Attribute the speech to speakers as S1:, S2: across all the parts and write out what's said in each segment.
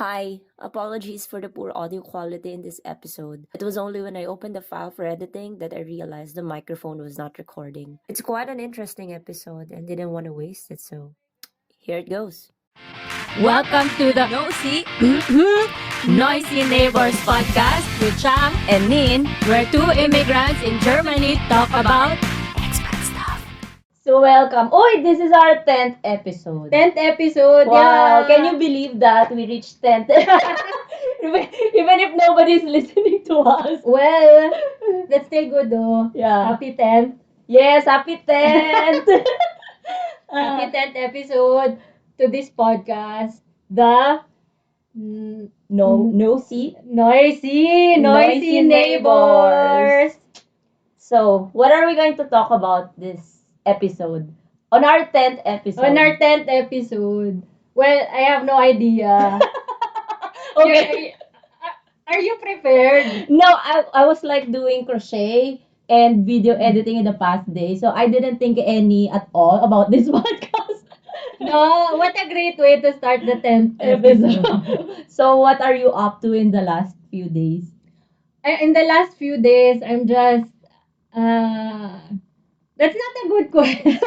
S1: Hi, apologies for the poor audio quality in this episode. It was only when I opened the file for editing that I realized the microphone was not recording. It's quite an interesting episode and didn't want to waste it, so here it goes.
S2: Welcome to the Nosy Noisy Neighbors podcast with Chang and Nin, where two immigrants in Germany talk about expat stuff.
S3: So welcome. Oh, this is our 10th episode.
S2: 10th episode,
S3: Wow,
S2: yeah.
S3: can you believe that we reached 10th? Even if nobody's listening to us.
S2: Well, that's still good though.
S3: Yeah.
S2: Happy 10th.
S3: Yes, happy 10th.
S2: Happy 10th episode to this podcast. The
S3: Nosy
S2: Noisy Neighbors.
S3: So, what are we going to talk about this episode? On our 10th episode.
S2: On our 10th episode. Well, I have no idea.
S3: Okay.
S2: Are you prepared?
S3: No, I was like doing crochet and video editing in the past day. So I didn't think any at all about this podcast.
S2: No, what a great way to start the 10th episode.
S3: So what are you up to in the last few days?
S2: In the last few days, I'm just, uh, that's not a good question.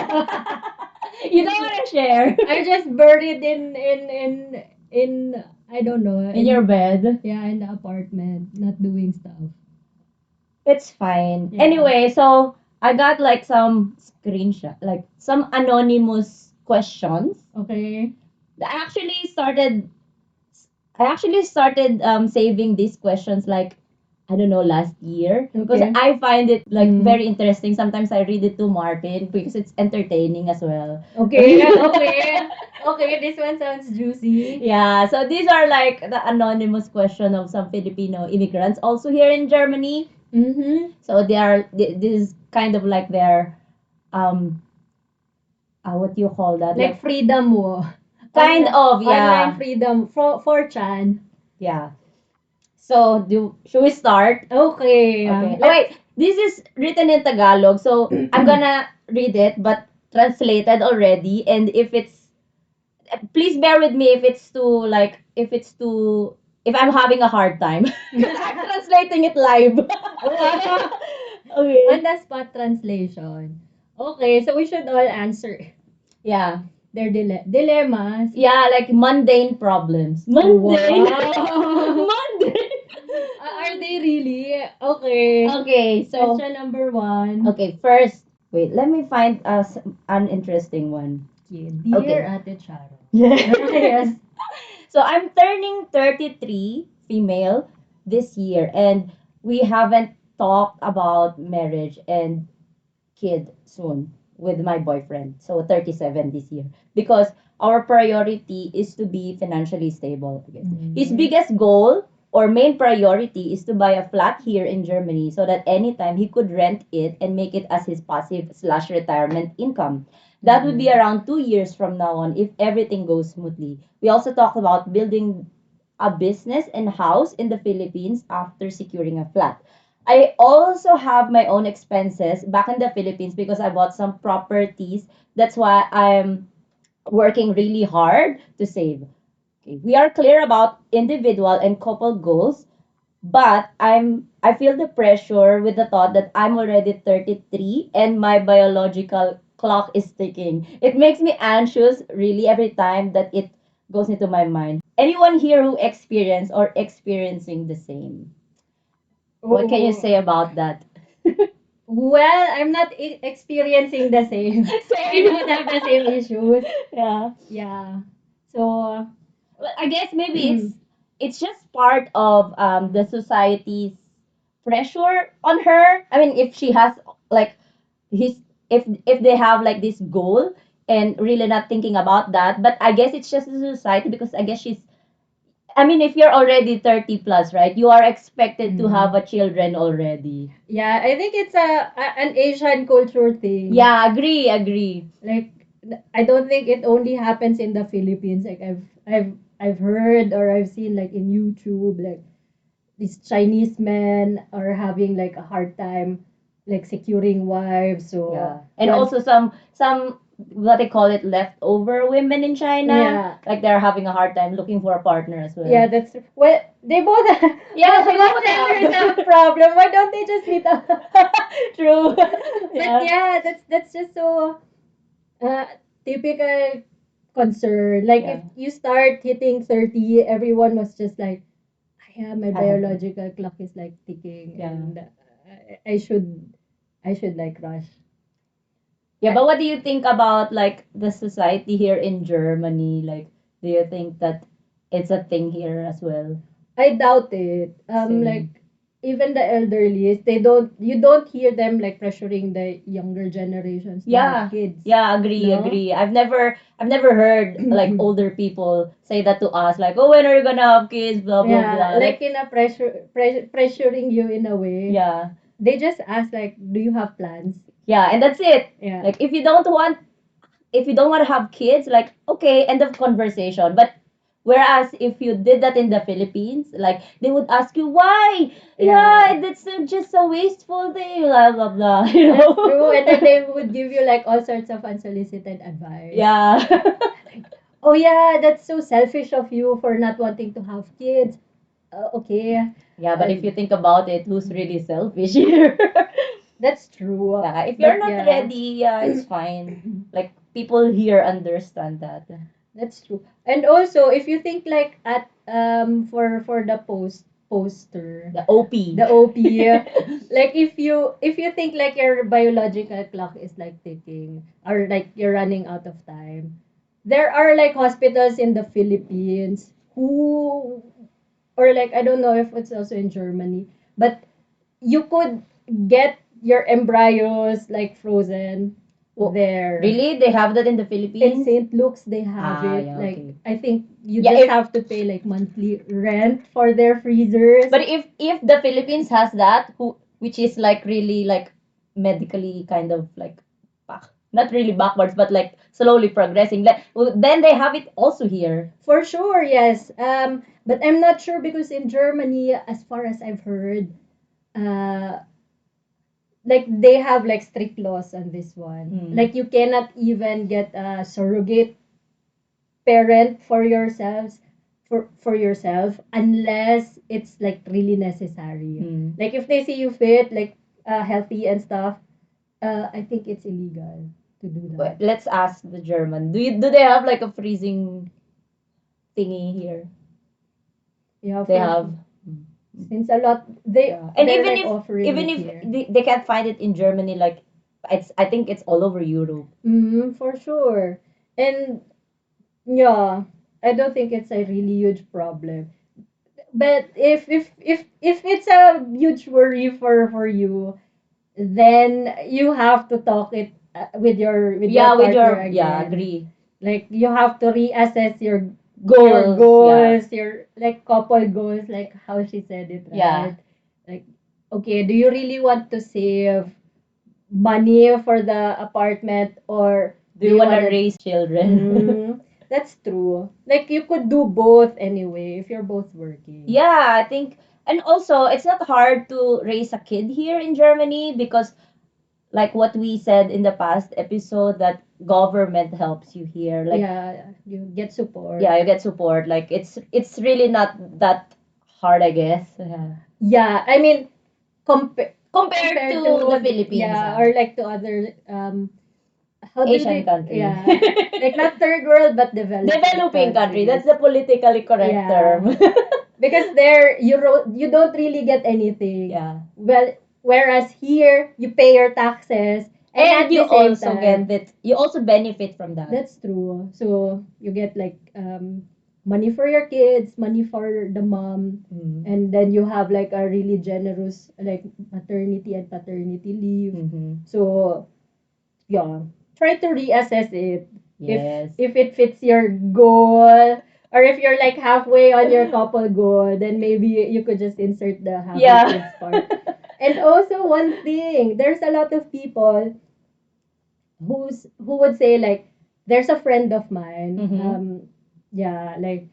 S3: You don't want to share.
S2: I'm just buried in, I don't know.
S3: In your bed.
S2: Yeah, in the apartment, not doing stuff.
S3: It's fine.
S2: Yeah.
S3: Anyway, so I got like some screenshot, like some anonymous questions.
S2: Okay.
S3: I actually started saving these questions like I don't know last year because
S2: Okay.
S3: I find it like
S2: Mm.
S3: very interesting. Sometimes I read it to Martin because it's entertaining as well.
S2: Okay, okay. Okay, this one sounds juicy.
S3: Yeah, so these are like the anonymous question of some Filipino immigrants also here in Germany.
S2: Mm-hmm.
S3: So this is kind of like their um what do you call that?
S2: Like freedom mo.
S3: Kind of, yeah.
S2: Online freedom for Chan.
S3: Yeah. So should we start?
S2: Okay.
S3: Okay. Oh, wait, this is written in Tagalog, so I'm gonna read it, but translated already. And if it's, please bear with me if I'm having a hard time. I'm translating it live. Okay.
S2: On the spot translation. Okay, so we should all answer
S3: Yeah.
S2: their dilemmas.
S3: Yeah, like mundane problems. Mundane.
S2: Wow.
S3: Mundane.
S2: Are they really? Okay.
S3: Okay, so
S2: Question number 1.
S3: okay, first, wait, let me find us an interesting one.
S2: Dear
S3: Okay.
S2: Ate Charo.
S3: Yes. So I'm turning 33, female, this year, and we haven't talked about marriage and kid soon with my boyfriend. So 37 this year. Because our priority is to be financially stable, I guess. His biggest goal or main priority is to buy a flat here in Germany so that anytime he could rent it and make it as his passive slash retirement income. That would be around 2 years from now on if everything goes smoothly. We also talked about building a business and house in the Philippines after securing a flat. I also have my own expenses back in the Philippines because I bought some properties. That's why I'm working really hard to save. Okay. We are clear about individual and couple goals, but I feel the pressure with the thought that I'm already 33 and my biological clock is ticking. It makes me anxious really every time that it goes into my mind. Anyone here who experience or experiencing the same? What can you say about that?
S2: Well, I'm not experiencing the same. I don't have the same issues.
S3: Yeah.
S2: Yeah. So,
S3: Well, I guess maybe it's just part of the society's pressure on her. I mean, if she has like his if they have like this goal and really not thinking about that, but I guess it's just the society because I guess she's I mean, if you're already 30 plus, right, you are expected to have a children already.
S2: yeah, I think it's an Asian culture thing.
S3: Yeah, agree.
S2: Like I don't think it only happens in the Philippines. Like I've heard or I've seen like in YouTube like these Chinese men are having like a hard time like securing wives. So
S3: Yeah. And also some what they call it, leftover women in China.
S2: Yeah.
S3: Like they're having a hard time looking for a partner as well.
S2: Yeah, that's well. They both.
S3: Yeah, they
S2: both
S3: both
S2: genders
S3: have.
S2: have a problem. Why don't they just meet up?
S3: True.
S2: But yeah, that's just so uh, typical concern. Like if
S3: Yeah.
S2: you start hitting 30, everyone was just like, yeah, my
S3: I have-
S2: biological clock is like ticking,
S3: Yeah.
S2: and I should like rush.
S3: Yeah, but what do you think about like the society here in Germany? Like, do you think that it's a thing here as well?
S2: I doubt it.
S3: Same.
S2: Like even the elderly, you don't hear them like pressuring the younger generations to
S3: Yeah.
S2: have kids.
S3: Yeah, agree,
S2: No?
S3: agree. I've never heard like older people say that to us, like, oh, when are you gonna have kids? Blah blah
S2: Yeah,
S3: blah.
S2: like in a pressuring you in a way.
S3: Yeah.
S2: They just ask like, do you have plans?
S3: Yeah, and that's it.
S2: Yeah.
S3: Like if you don't want to have kids, like okay, end of conversation. But whereas if you did that in the Philippines, like they would ask you why. Yeah, that's just a wasteful thing. Blah blah blah. You know.
S2: That's true. And then they would give you like all sorts of unsolicited advice.
S3: Yeah.
S2: Oh yeah, that's so selfish of you for not wanting to have kids. Okay.
S3: Yeah, but if you think about it, who's really selfish here?
S2: That's true.
S3: Yeah, if
S2: But
S3: you're not
S2: yeah.
S3: ready, yeah, it's fine. Like people here understand that.
S2: That's true. And also, if you think like at for the poster,
S3: The OP.
S2: the OP, like if you think like your biological clock is like ticking or like you're running out of time, there are like hospitals in the Philippines who or like I don't know if it's also in Germany, but you could get your embryos like frozen
S3: Oh,
S2: there.
S3: Really? They have that in the
S2: In
S3: Philippines?
S2: St. Luke's, they have
S3: Ah,
S2: it.
S3: yeah,
S2: Like,
S3: okay.
S2: I think you
S3: Yeah,
S2: just
S3: if-
S2: have to pay like monthly rent for their freezers.
S3: But if the Philippines has that, which is like really like medically kind of like not really backwards, but like slowly progressing, like, then they have it also here.
S2: For sure, yes. But I'm not sure because in Germany, as far as I've heard, uh, like they have like strict laws on this one.
S3: Mm.
S2: Like you cannot even get a surrogate parent for yourselves for yourself unless it's like really necessary.
S3: Mm.
S2: Like if they see you fit, like healthy and stuff, I think it's illegal to do that.
S3: Let's ask the German. Do they have like a freezing thingy here?
S2: Yeah,
S3: They
S2: for
S3: have.
S2: since a lot they
S3: Yeah. And
S2: they're
S3: even
S2: like
S3: if
S2: offering
S3: even
S2: it
S3: if
S2: here.
S3: they can't find it in Germany, like I think it's all over Europe.
S2: For sure. And yeah, I don't think it's a really huge problem. But if it's a huge worry for you, then you have to talk it with your
S3: With
S2: partner
S3: your
S2: again.
S3: agree.
S2: Like you have to reassess your
S3: Goals,
S2: goals, your like couple goals, like how she said it, right?
S3: Yeah.
S2: Like, okay, do you really want to save money for the apartment or
S3: Do you want to
S2: wanna-
S3: raise children?
S2: That's true. Like you could do both anyway if you're both working.
S3: Yeah, I think, and also it's not hard to raise a kid here in Germany because, like what we said in the past episode, that government helps you here. Like
S2: yeah, you get support.
S3: yeah, you get support. Like it's really not that hard, I guess. Yeah.
S2: Yeah, I mean,
S3: Compared to the Philippines,
S2: yeah, or like to other how do
S3: Asian
S2: they,
S3: country.
S2: yeah, like not third world but
S3: Developing country.
S2: countries.
S3: That's the politically correct
S2: Yeah.
S3: term.
S2: Because there you don't really get anything.
S3: Yeah.
S2: Well, whereas here you pay your taxes and,
S3: And
S2: at
S3: you
S2: the same
S3: also
S2: time,
S3: get it. You also benefit from that.
S2: that's true. So you get like money for your kids, money for the mom,
S3: Mm.
S2: and then you have like a really generous like maternity and paternity leave.
S3: Mhm.
S2: So yeah, try to reassess it.
S3: Yes.
S2: If it fits your goal, or if you're like halfway on your couple goal, then maybe you could just insert the having
S3: Yeah.
S2: kids part. And also one thing, there's a lot of people who would say like, there's a friend of mine,
S3: Mhm.
S2: yeah, like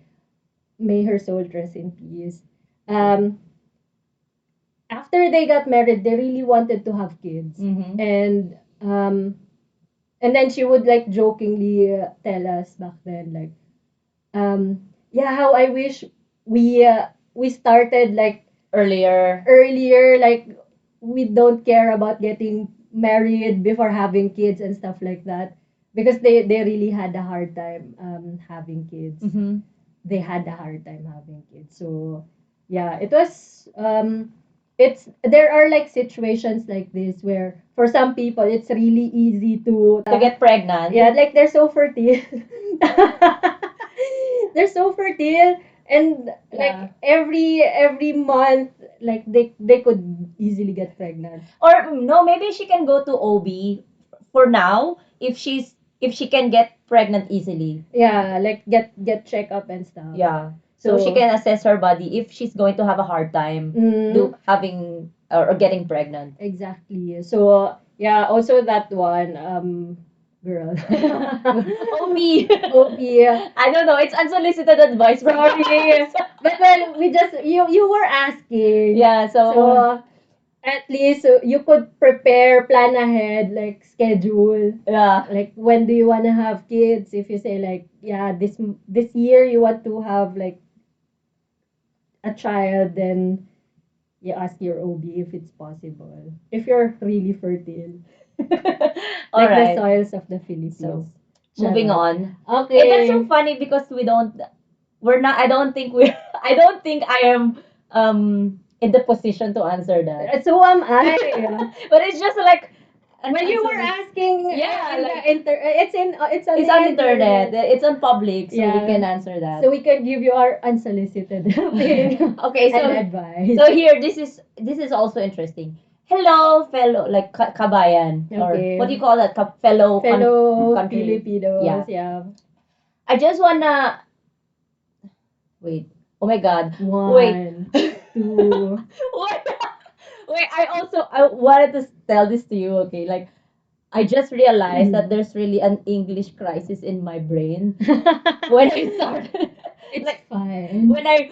S2: may her soul rest in peace. Um, After they got married, they really wanted to have kids,
S3: Mhm.
S2: and
S3: And then she would like jokingly tell us back then like, yeah, how I wish we started like earlier, like we don't care about getting married before having kids and stuff like that, because they really had a hard time having kids.
S1: Mm-hmm.
S3: They had a hard time having kids. So yeah, it was it's there are like situations like this where for some people it's really easy
S1: To get pregnant.
S3: yeah, like they're so fertile. They're so fertile, and like
S1: Yeah.
S3: every month like they could easily get pregnant.
S1: Or no, maybe she can go to OB for now if she can get pregnant easily.
S3: Yeah, like get checkup and stuff.
S1: Yeah. So she can assess her body if she's going to have a hard time
S3: Mm,
S1: having or getting pregnant.
S3: exactly. So yeah, also that one girl.
S1: OB.
S3: OB.
S1: I don't know. It's unsolicited advice from
S3: Sorry. But well, we just you were asking.
S1: Yeah. So,
S3: So at least you could prepare, plan ahead, like schedule.
S1: yeah.
S3: Like when do you want to have kids? If you say like, yeah, this year you want to have like a child, then you ask your OB if it's possible. If you're really fertile,
S1: All
S3: like the
S1: right.
S3: soils of the Philippines.
S1: So, moving
S3: Charot.
S1: on.
S3: Okay.
S1: That's so funny because we're not, I don't think we're, I don't think I am in the position to answer that.
S3: So am I.
S1: But it's just like,
S3: When you were asking,
S1: Yeah,
S3: in
S1: like,
S3: the it's on
S1: it's
S3: the
S1: on internet, it's on public, so we
S3: Yeah.
S1: can answer that.
S3: So we can give you our unsolicited opinion
S1: Okay, so
S3: and advice.
S1: so here, this is also interesting. Hello, fellow like kabayan, or
S3: Okay.
S1: what do you call that? Fellow
S3: Fellow
S1: country.
S3: Filipinos,
S1: Yeah.
S3: yeah.
S1: I just wanna wait. Oh my God. Wait.
S3: One, two.
S1: What? Wait. I wanted to tell this to you. Okay, like I just realized that there's really an English crisis in my brain when I started.
S3: It's
S1: Like
S3: fine.
S1: when I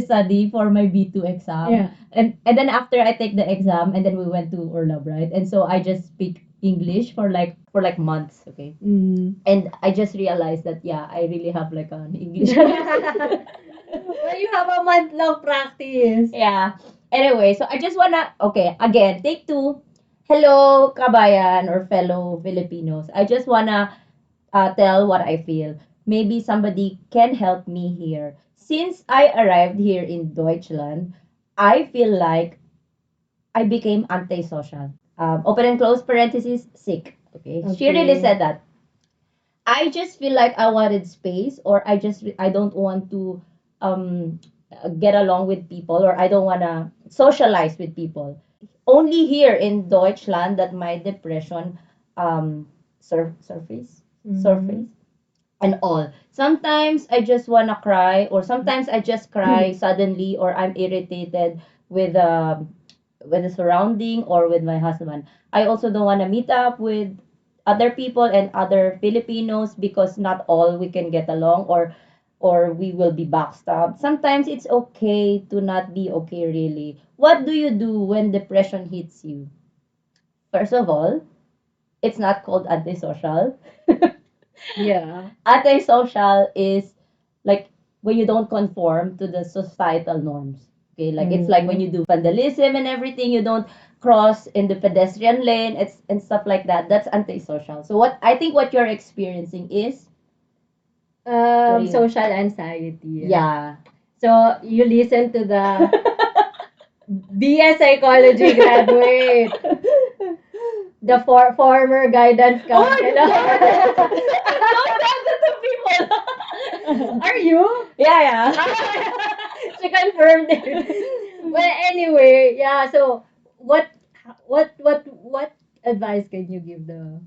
S1: study for my B2 exam,
S3: Yeah.
S1: and then after I take the exam, and then we went to Orlab, right? And so I just speak English for like months, okay?
S3: Mm.
S1: And I just realized that yeah, I really have like an English.
S3: Well, you have a month long practice.
S1: Yeah. Anyway, so I just wanna okay, again, take two. Hello, kabayan or fellow Filipinos. I just wanna tell what I feel. Maybe somebody can help me here. Since I arrived here in Deutschland, I feel like I became antisocial. Open and close parentheses, sick. Okay. She really
S3: Okay.
S1: said that. I just feel like I wanted space, or I don't want to um get along with people, or I don't want to socialize with people. Only here in Deutschland that my depression um surface surface and all. Sometimes I just wanna cry, or sometimes I just cry suddenly, or I'm irritated with the surrounding or with my husband. I also don't wanna meet up with other people and other Filipinos because not all we can get along, or we will be backstabbed. Sometimes it's okay to not be okay really. What do you do when depression hits you? First of all, it's not called antisocial.
S3: Yeah.
S1: Antisocial is like when you don't conform to the societal norms. Okay, like it's like when you do vandalism and everything, you don't cross in the pedestrian lane, it's and stuff like that. That's antisocial. So what I think what you're experiencing is what do you-
S3: Social anxiety.
S1: yeah.
S3: So you listen to the BS psychology graduate, the former guidance
S1: Oh my
S3: counselor.
S1: God! Don't tell that to people.
S3: Are you?
S1: Yeah, yeah.
S3: She confirmed it. Well, anyway, yeah. So, what advice can you give the?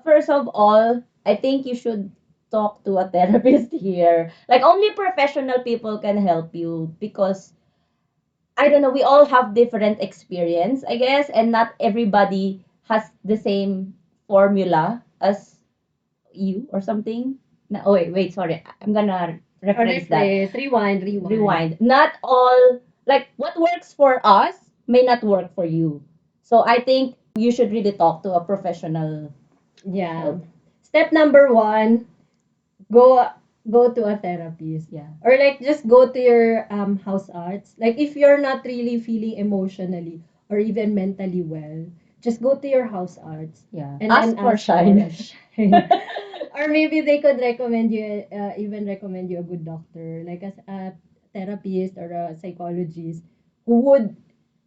S1: First of all, I think you should talk to a therapist here. Like only professional people can help you because I don't know, we all have different experience, I guess, and not everybody has the same formula as you or something. No, oh wait, sorry. I'm gonna rephrase that.
S3: Rewind.
S1: Not all, like what works for us may not work for you. So I think
S3: you should really talk to a professional
S4: Yeah.
S3: help.
S4: Step number 1, go go to a therapist.
S3: Yeah.
S4: Or like just go to your house arts. Like if you're not really feeling emotionally or even mentally well, just go to your house arts.
S3: Yeah.
S4: And
S3: Ask
S4: then
S3: for
S4: ask for
S3: shine.
S4: a shine. Or maybe they could recommend you, even recommend you a good doctor, like a therapist or a psychologist who would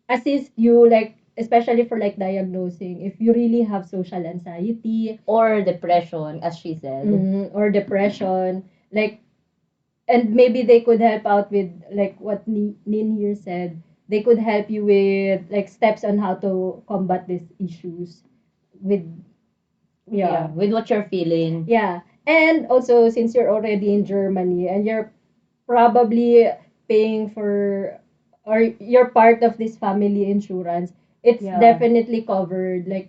S4: assist you, like especially for like diagnosing if you really have social anxiety,
S3: Or depression, as she said.
S4: or depression, like, and maybe they could help out with like what Nin here said. They could help you with like steps on how to combat these issues with,
S3: Yeah. With what you're feeling.
S4: yeah. And also, since you're already in Germany and you're probably paying for, or you're part of this family insurance, it's
S3: Yeah.
S4: definitely covered. Like,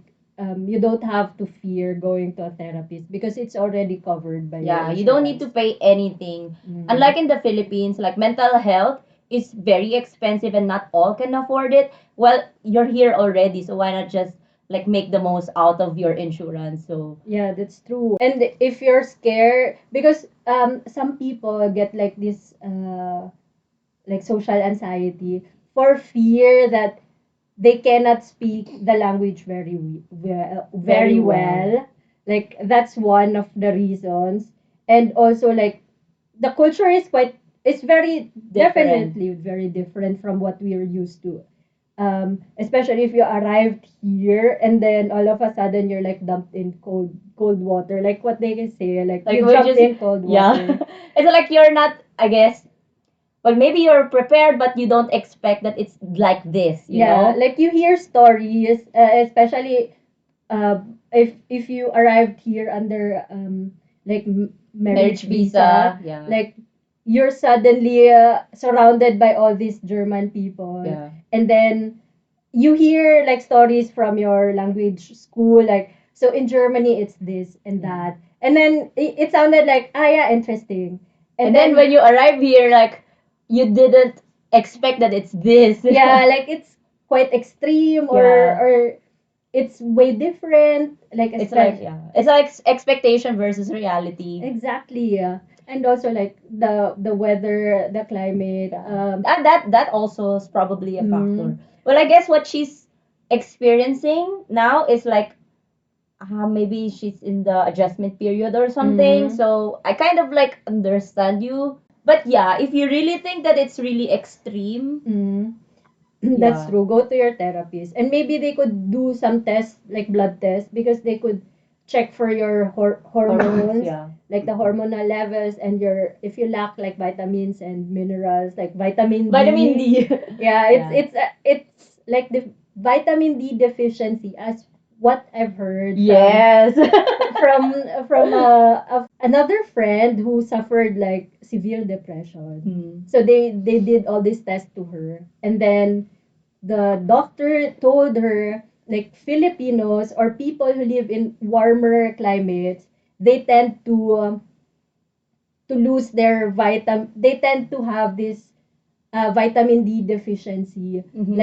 S4: you don't have to fear going to a therapist because it's already covered by your
S3: Yeah, you don't need to
S4: insurance.
S3: pay anything.
S4: Mm.
S3: Unlike in the Philippines, like mental health is very expensive and not all can afford it. Well, you're here already, so why not just like make the most out of your insurance? So
S4: Yeah, that's true. And if you're scared, because some people get like this like social anxiety for fear that they cannot speak the language very well. Like that's one of the reasons. And also like the culture is quite, it's very
S3: Different.
S4: definitely very different from what we are used to. Especially if you arrived here and then all of a sudden you're like dumped in cold water, like what they can say, like
S3: like
S4: you
S3: we
S4: jumped
S3: just
S4: in cold water.
S3: yeah. It's like you're not, I guess. Well, maybe you're prepared, but you don't expect that it's like this. You
S4: Yeah,
S3: know.
S4: like you hear stories, especially if you arrived here under like marriage
S3: Marriage
S4: visa,
S3: visa. Yeah.
S4: like you're suddenly surrounded by all these German people,
S3: Yeah.
S4: and then you hear like stories from your language school, like so in Germany it's this and
S3: Yeah.
S4: that, and then it sounded like, ah, yeah, interesting,
S3: And then when you arrive here, like you didn't expect that it's this.
S4: yeah, like it's quite extreme,
S3: Yeah.
S4: or it's way different, like
S3: It's like yeah, it's like expectation versus reality.
S4: exactly, yeah. And also like the weather, the climate,
S3: That also is probably a factor.
S4: mm,
S3: Well, I guess what she's experiencing now is like maybe she's in the adjustment period or something.
S4: mm,
S3: So I kind of like understand you. But yeah, if you really think that it's really extreme,
S4: mm. That's
S3: yeah.
S4: true. Go to your therapist. And maybe they could do some tests, like blood tests, because they could check for your hormones,
S3: Yeah.
S4: like the hormonal levels, and your, if you lack like vitamins and minerals, like vitamin D.
S3: Vitamin D.
S4: Yeah,
S3: Yeah.
S4: it's like the vitamin D deficiency, as what I've heard
S3: Yes.
S4: from another friend who suffered like severe depression.
S3: Hmm.
S4: So they did all these tests to her, and then the doctor told her like Filipinos or people who live in warmer climates, they tend to lose their they tend to have this vitamin D deficiency.
S3: Mhm.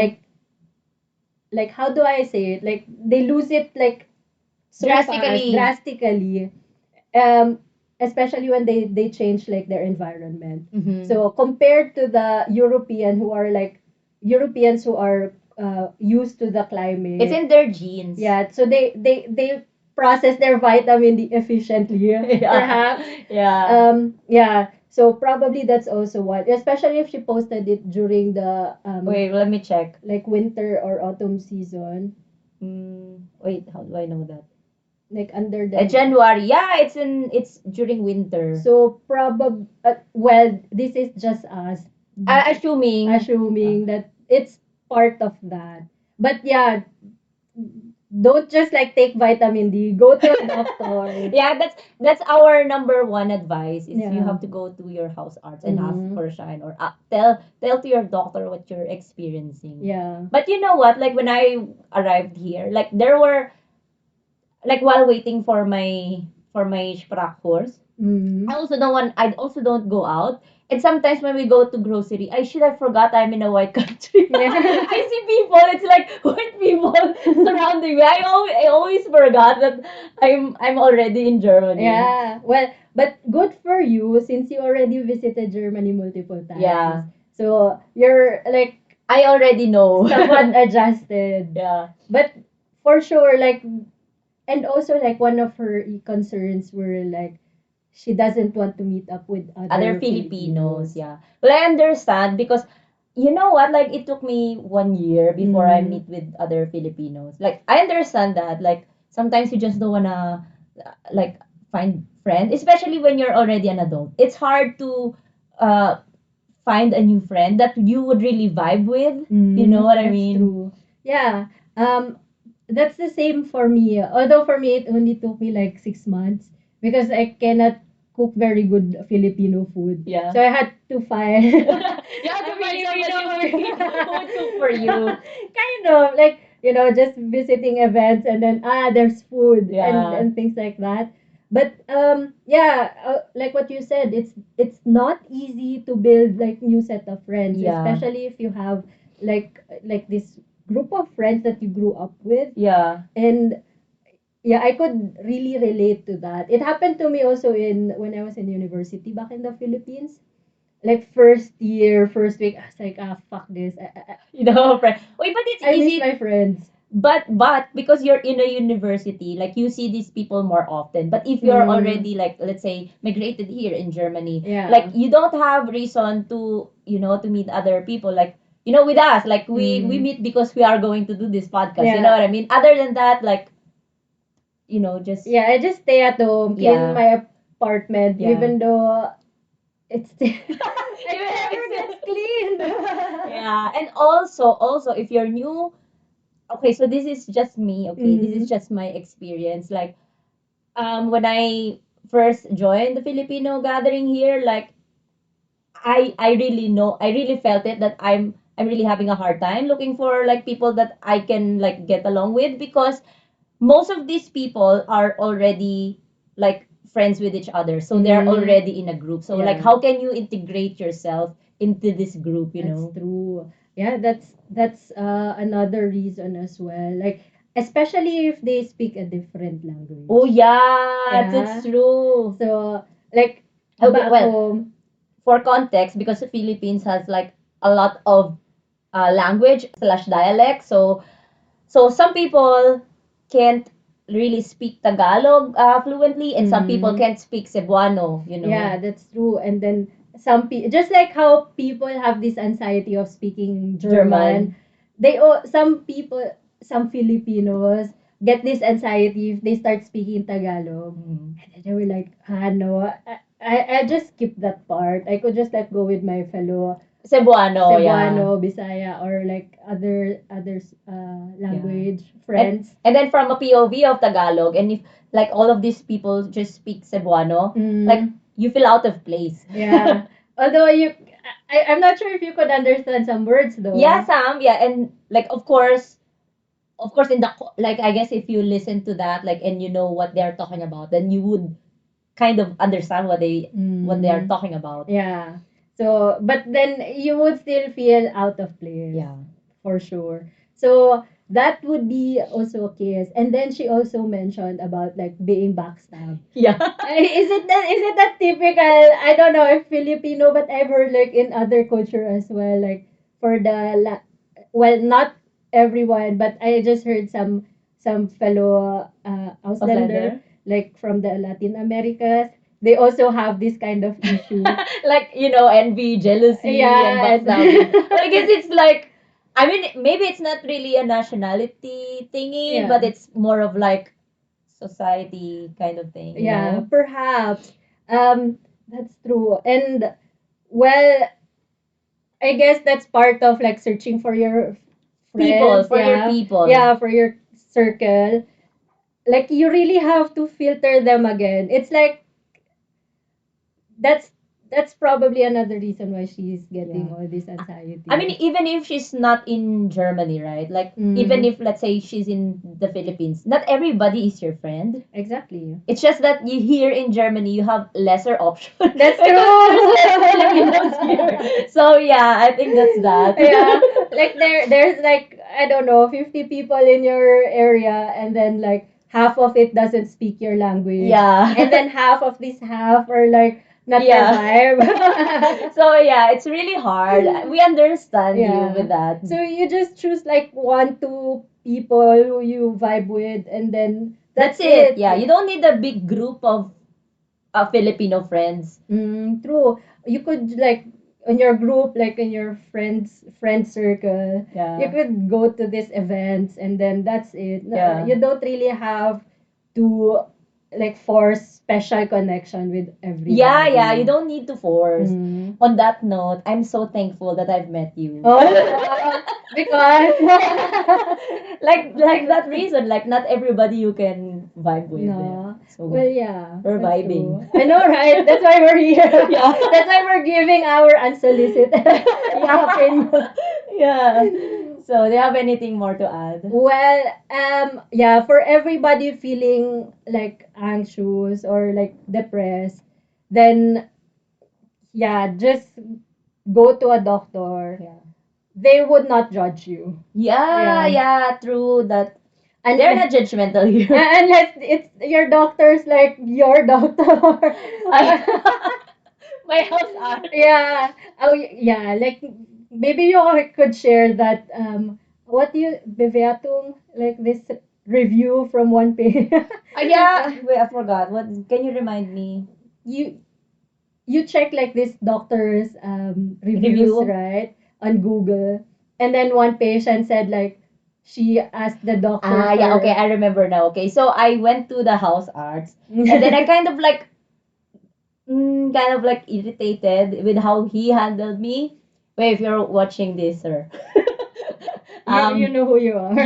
S4: Like how do I say it? Like they lose it like so
S3: Drastically.
S4: drastically. Um, Especially when they change like their environment.
S3: Mhm.
S4: So compared to the Europeans who are used to the climate.
S3: It's in their genes.
S4: Yeah, so they process their vitamin D efficiently,
S3: Yeah.
S4: perhaps.
S3: Yeah.
S4: Yeah. So probably that's also what, especially if she posted it during the
S3: Wait, let me check.
S4: like winter or autumn season,
S3: Wait, how do I know that?
S4: like under the
S3: January. Yeah, it's during winter.
S4: So probably, well, this is just us
S3: Assuming.
S4: assuming that it's part of that. But yeah, don't just like take vitamin D. Go to a doctor.
S3: Yeah, that's our number one advice is you
S4: Yeah.
S3: have to go to your house arts and ask
S4: Mhm.
S3: for a shine or tell to your doctor what you're experiencing.
S4: Yeah.
S3: But you know what? Like when I arrived here, like there were like while waiting for my Sprachkurs,
S4: Mm.
S3: I also don't go out. And sometimes when we go to grocery, I should have forgot I'm in a white country.
S4: Yeah.
S3: I see people, it's like white people surrounding me. I always forgot that I'm already in Germany.
S4: Yeah. Well, but good for you since you already visited Germany multiple times.
S3: Yeah.
S4: So you're like
S3: I already know.
S4: somewhat adjusted.
S3: Yeah.
S4: But for sure, like, and also like one of her concerns were like she doesn't want to meet up with
S3: Other Filipinos, yeah. Well, I understand because you know what? Like it took me 1 year before I
S4: Mm.
S3: meet with other Filipinos. Like I understand that. Like sometimes you just don't wanna like find friends, especially when you're already an adult. It's hard to uh find a new friend that you would really vibe with. You know what I
S4: That's
S3: mean?
S4: true. Yeah. That's the same for me. Although for me, it only took me like 6 months because I cannot cook very good Filipino food.
S3: Yeah.
S4: So I had to find
S3: You have to find someone who would cook for you.
S4: kind of like just visiting events and then there's food
S3: Yeah.
S4: and things like that. But yeah, like what you said, it's not easy to build like new set of friends,
S3: Yeah.
S4: especially if you have like this group of friends that you grew up with.
S3: Yeah.
S4: And yeah, I could really relate to that. It happened to me also in when I was in university back in the Philippines. Like first year, first week, I was like, fuck this.
S3: You know, friend. Wait, but it's
S4: I miss
S3: easy.
S4: my friends.
S3: But because you're in a university, like you see these people more often. But if you're
S4: Mm.
S3: already like let's say migrated here in Germany,
S4: Yeah.
S3: like you don't have reason to to meet other people. Like with us, like we
S4: Mm.
S3: meet because we are going to do this podcast. You
S4: Yeah.
S3: know what I mean? Other than that, like just
S4: Yeah, I just stay at home, clean
S3: Yeah.
S4: my apartment,
S3: Yeah.
S4: even though it's still
S3: Even if
S4: never
S3: it's-
S4: gets cleaned.
S3: yeah, and also if you're new, okay, so this is just me. Okay, this is
S4: Mhm.
S3: just my experience. Like when I first joined the Filipino gathering here, like I really felt it that I'm really having a hard time looking for like people that I can like get along with because most of these people are already like friends with each other, so they're
S4: Mhm.
S3: already in a group. So like
S4: Yeah.
S3: how can you integrate yourself into this group, you
S4: That's
S3: know?
S4: true. Yeah, that's another reason as well. Like especially if they speak a different language.
S3: Oh yeah,
S4: Yeah.
S3: that's true.
S4: So like
S3: Okay,
S4: back
S3: well,
S4: home.
S3: for context, because the Philippines has like a lot of language slash dialect, so some people can't really speak Tagalog fluently, and some people
S4: Mhm.
S3: can't speak Cebuano, you know.
S4: Yeah, that's true. And then some people, just like how people have this anxiety of speaking German, some people, some Filipinos get this anxiety if they start speaking Tagalog.
S3: Mhm.
S4: And they were like, no, I just skip that part. I could just like go with my fellow
S3: Cebuano, yeah.
S4: Cebuano, Bisaya, or like others language friends.
S3: And then from a POV of Tagalog, and if like all of these people just speak Cebuano, like
S4: Mm,
S3: you feel out of place.
S4: yeah. Although I'm not sure if you could understand some words though.
S3: Yeah, Sam. Yeah, and like of course, in the like I guess if you listen to that, like and you know what they're talking about, then you would kind of understand what they are
S4: Mm,
S3: talking about.
S4: yeah. So, but then you would still feel out of place.
S3: Yeah.
S4: For sure. So that would be also a case. And then she also mentioned about like being backstabbed.
S3: Yeah.
S4: Is it that typical? I don't know if Filipino, but I've heard like in other culture as well. Like for well, not everyone, but I just heard some fellow Auslander,
S3: Auslander.
S4: like from the Latin Americas. They also have this kind of issue.
S3: Like envy, jealousy, and
S4: Yeah,
S3: backstabbing. But I guess it's like, I mean, maybe it's not really a nationality thingy, but
S4: yeah,
S3: it's more of like society kind of thing, you
S4: yeah,
S3: know?
S4: perhaps. That's true. And well, I guess that's part of like searching for your
S3: People,
S4: friends,
S3: for your
S4: yeah.
S3: people.
S4: Yeah, for your circle. Like you really have to filter them again. It's like that's that's probably another reason why she's getting
S3: Yeah.
S4: all this anxiety.
S3: I mean, even if she's not in Germany, right? Like, even if, let's say, she's in the Philippines, not everybody is your friend.
S4: Exactly.
S3: It's just that you here in Germany, you have lesser options.
S4: That's
S3: Because
S4: true.
S3: there's less Filipinos here. So, yeah, I think that's that.
S4: Yeah, like there's like I don't know 50 people in your area, and then like half of it doesn't speak your language,
S3: Yeah.
S4: and then half of this half are like not your
S3: Yeah.
S4: vibe.
S3: So, yeah, it's really hard. We understand you
S4: Yeah.
S3: with that.
S4: So you just choose like one, two people who you vibe with, and then
S3: That's it. Yeah, you don't need a big group of Filipino friends.
S4: True. You could like in your group, like in your friend circle, you
S3: Yeah.
S4: could go to these events, and then that's it.
S3: Yeah.
S4: You don't really have to like force special connection with everybody.
S3: Yeah, yeah, you don't need to force.
S4: Mm.
S3: On that note, I'm so thankful that I've met you.
S4: Oh, because
S3: like that reason, like not everybody you can vibe with.
S4: no.
S3: So
S4: Well, yeah,
S3: we're
S4: that's
S3: vibing.
S4: true. I know, right? That's why we're here.
S3: Yeah.
S4: That's why we're giving our unsolicited opinion.
S3: Yeah. So, do you have anything more to add?
S4: Well, yeah, for everybody feeling like anxious or like depressed, then yeah, just go to a doctor.
S3: Yeah.
S4: They would not judge you.
S3: Yeah, yeah, true. That they're
S4: Unless,
S3: not judgmental here.
S4: unless it's your doctor's like your doctor.
S3: My house art.
S4: Yeah. Oh, yeah. Like maybe you all could share that. What do you bewertung, like this review from one page?
S3: Yeah. Wait, I forgot. What? Can you remind me?
S4: you you check like this doctor's reviews,
S3: Review.
S4: right, on Google, and then one patient said like she asked the doctor
S3: Ah, yeah. Okay, I remember now. Okay, so I went to the house arts, and then I kind of like irritated with how he handled me. Wait, if you're watching this, sir.
S4: you know who you are.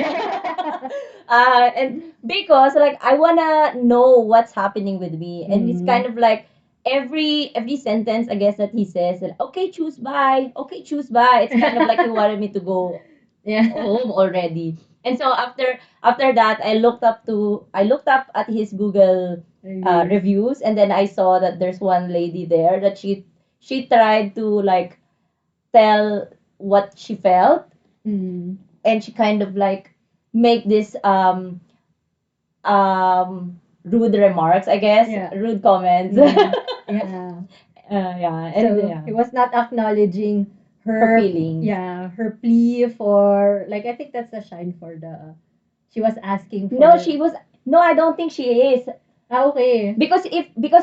S3: And because like I wanna know what's happening with me, and it's kind of like every sentence I guess that he says, that, okay, choose bye, okay, choose bye. It's kind of like he wanted me to go
S4: Yeah.
S3: home already. And so after that, I looked up at his Google reviews, and then I saw that there's one lady there that she tried to like tell what she felt,
S4: Mm.
S3: and she kind of like make this rude remarks, I guess,
S4: Yeah.
S3: rude comments.
S4: Yeah.
S3: Yeah,
S4: So
S3: and yeah,
S4: he was not acknowledging
S3: her
S4: her,
S3: feelings.
S4: yeah, her plea for like I think that's the shine for the she was asking for.
S3: No, she was. No, I don't think she is.
S4: Ah, okay.
S3: Because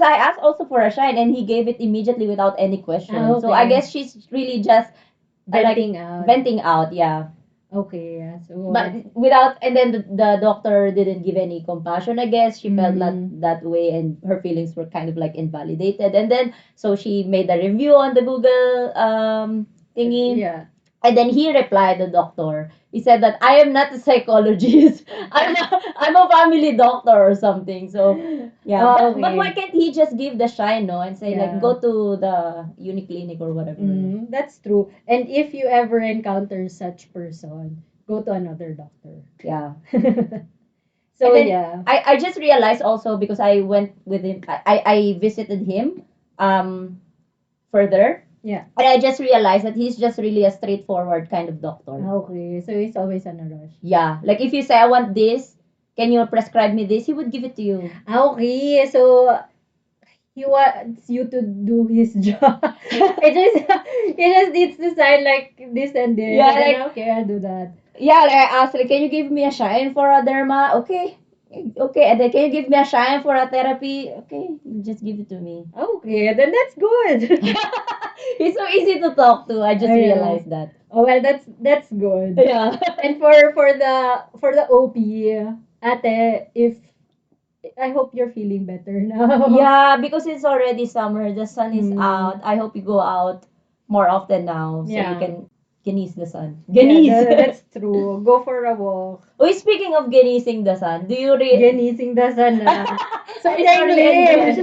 S3: I asked also for a shine, and he gave it immediately without any question.
S4: Ah,
S3: So I
S4: okay.
S3: guess she's really just
S4: Venting out.
S3: venting out. Yeah.
S4: Okay, yeah. So
S3: But without, and then the doctor didn't give any compassion, I guess. She felt that way, and her feelings were kind of like invalidated. And then so she made a review on the Google thingy.
S4: yeah.
S3: And then he replied, the doctor. He said that I am not a psychologist. I'm a family doctor or something. So yeah,
S4: Oh,
S3: but why
S4: okay.
S3: can't he just give the shine, no, and say like
S4: Yeah.
S3: go to the uniclinic or whatever.
S4: That's true. And if you ever encounter such person, go to another doctor.
S3: Yeah.
S4: So
S3: And then
S4: yeah.
S3: I just realized also because I went with him. I visited him further.
S4: Yeah.
S3: And I just realized that he's just really a straightforward kind of doctor.
S4: Okay. So he's always on a rush.
S3: Yeah. Like if you say I want this, can you prescribe me this? He would give it to you.
S4: Okay. So he wants you to do his job. He just needs to sign like this and this.
S3: Yeah,
S4: And then,
S3: like-
S4: okay, I'll do that.
S3: Yeah, like I asked, like, can you give me a shine for a derma? Okay. Okay. And then can you give me a shine for a therapy? Okay. Just give it to me.
S4: Okay, then that's good.
S3: He's so easy to talk to. I just
S4: Oh, yeah.
S3: realized that.
S4: Oh well, that's good.
S3: Yeah.
S4: And for the OP, ate, if I hope you're feeling better now.
S3: Yeah, because it's already summer. The sun is
S4: Mm.
S3: out. I hope you go out more often now so
S4: Yeah.
S3: you can geniease the sun.
S4: Yeah,
S3: Geniease.
S4: that's true. Go for a walk.
S3: Oh, speaking of genieasing the sun, do you
S4: Genising the sun na. So
S3: It's
S4: in
S3: only
S4: English.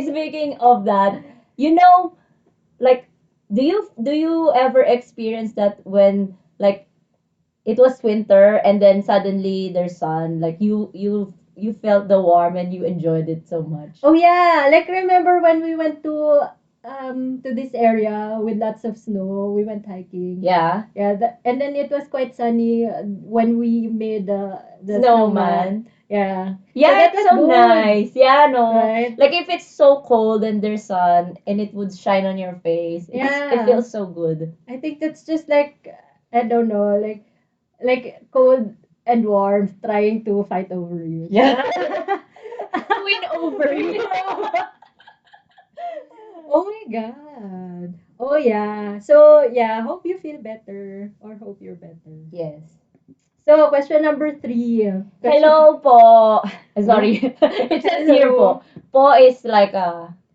S3: Speaking of that, You know, like, do you ever experience that when, like, it was winter and then suddenly there's sun, like you felt the warm and you enjoyed it so much.
S4: Oh yeah, like remember when we went to this area with lots of snow, we went hiking.
S3: Yeah.
S4: Yeah, and then it was quite sunny when we made the
S3: Snowman.
S4: Yeah.
S3: Yeah,
S4: So that
S3: it's
S4: was
S3: so
S4: good,
S3: nice. Yeah, no.
S4: right?
S3: Like if it's so cold and there's sun and it would shine on your face, it
S4: Yeah.
S3: feels so good.
S4: I think that's just like I don't know, like cold and warm trying to fight over you.
S3: Yeah.
S2: Win over you.
S4: Oh my god. Oh yeah. So yeah, hope you feel better or hope you're better.
S3: Yes.
S4: So question number 3.
S3: Hello po. Sorry. It says here
S4: Hello.
S3: po. Po is like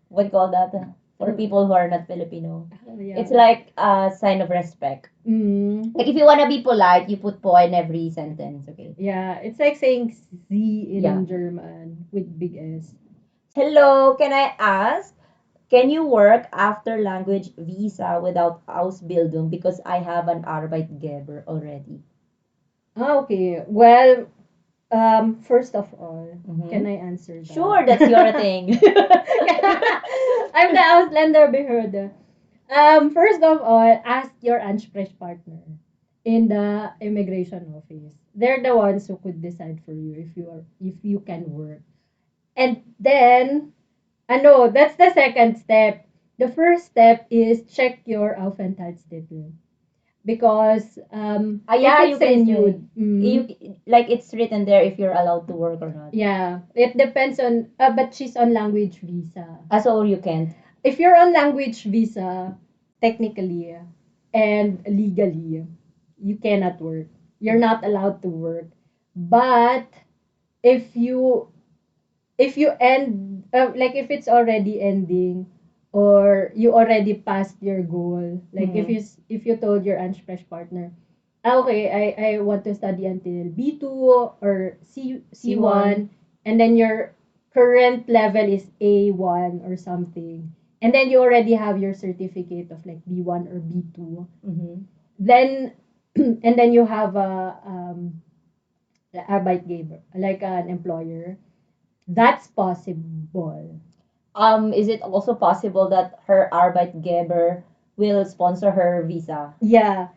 S3: what do you call that? For people who are not Filipino.
S4: Oh, yeah.
S3: It's like a sign of respect.
S4: Mm,
S3: Like if you wanna be polite, you put po in every sentence, okay?
S4: yeah, it's like saying Z in
S3: Yeah.
S4: German with big S.
S3: Hello, can I ask? Can you work after language visa without Ausbildung because I have an Arbeitgeber already?
S4: Ah, okay. Well, first of all, can
S3: Mhm.
S4: I answer that?
S3: Sure, that's your thing.
S4: I'm the Ausländerbehörde. First of all, ask your Ansprechpartner in the immigration office. They're the ones who could decide for you if you can work. And then, no, that's the second step. The first step is check your Aufenthaltstitel because if
S3: Yeah, you
S4: it's
S3: can
S4: renewed,
S3: say. You like it's written there if you're allowed to work or not.
S4: yeah, it depends on. But she's on language visa.
S3: So you can't.
S4: If you're on language visa, technically and legally, you cannot work. You're not allowed to work. But if you end like if it's already ending or you already passed your goal, like
S3: Mhm.
S4: if you told your Ansprechpartner, okay, I want to study until B2 or C1, and then your current level is A1 or something, and then you already have your certificate of like B1 or B2,
S3: Mhm.
S4: then and then you have a Arbeitgeber, like an employer, that's possible.
S3: Is it also possible that her Arbeitgeber will sponsor her visa?
S4: Yeah,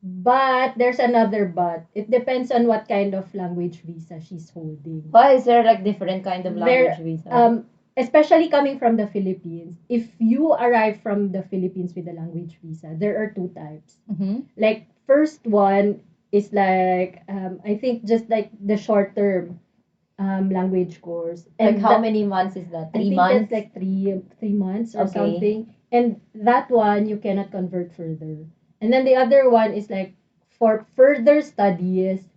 S4: but there's another but. It depends on what kind of language visa she's holding.
S3: Why is there like different kind of language
S4: There,
S3: visa?
S4: especially coming from the Philippines, if you arrive from the Philippines with a language visa, there are two types.
S3: Mhm.
S4: Like, first one is like, I think just like the short term language course.
S3: Like
S4: And
S3: how many months is that?
S4: I
S3: 3
S4: think
S3: months?
S4: that's like three months or
S3: Okay.
S4: something. And that one you cannot convert further. And then the other one is like for further studies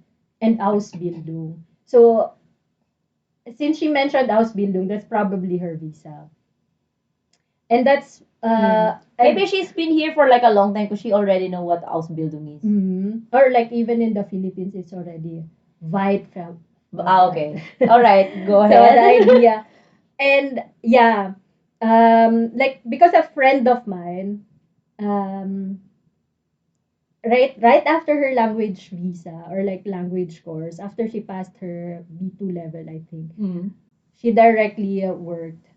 S4: and Ausbildung. So since she mentioned Ausbildung, that's probably her visa. And that's
S3: Maybe she's been here for like a long time because she already know what Ausbildung is.
S4: or like even in the Philippines it's already wide from
S3: Okay. All right, go
S4: so the
S3: ahead.
S4: idea. And yeah, like because a friend of mine, um, right after her language visa or like language course, after she passed her B2 level, I think,
S3: Mm.
S4: she directly worked.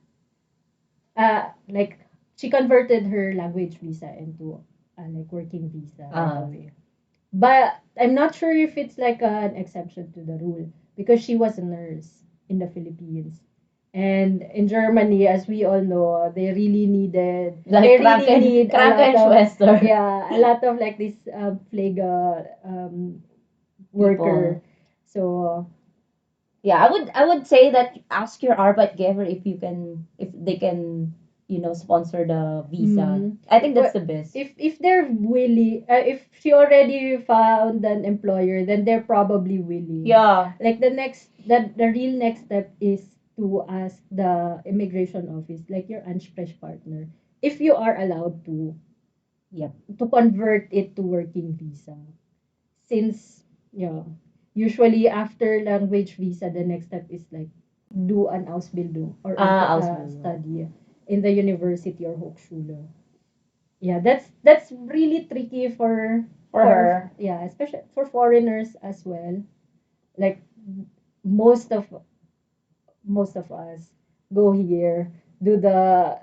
S4: Like she converted her language visa into like working visa right away. But I'm not sure if it's like an exception to the rule because she was a nurse in the Philippines. And in Germany, as we all know, they really needed,
S3: Like
S4: they really need a lot of,
S3: Krankenschwester.
S4: yeah, a lot of like this Pflege worker.
S3: People.
S4: So,
S3: Yeah, I would say that ask your Arbeitgeber if they can, sponsor the visa.
S4: mm,
S3: I think that's
S4: but
S3: the best.
S4: if they're willing, if she already found an employer, then they're probably willing.
S3: Yeah.
S4: Like the real next step is to ask the immigration office, like your Ansprechpartner, if you are allowed to
S3: Yep.
S4: convert it to working visa. Since yeah, usually after language visa, the next step is like do an Ausbildung or
S3: Ausbildung.
S4: study in the university or Hochschule. Yeah, that's really tricky
S3: For her.
S4: yeah, especially for foreigners as well. Like most of most of us go here, do the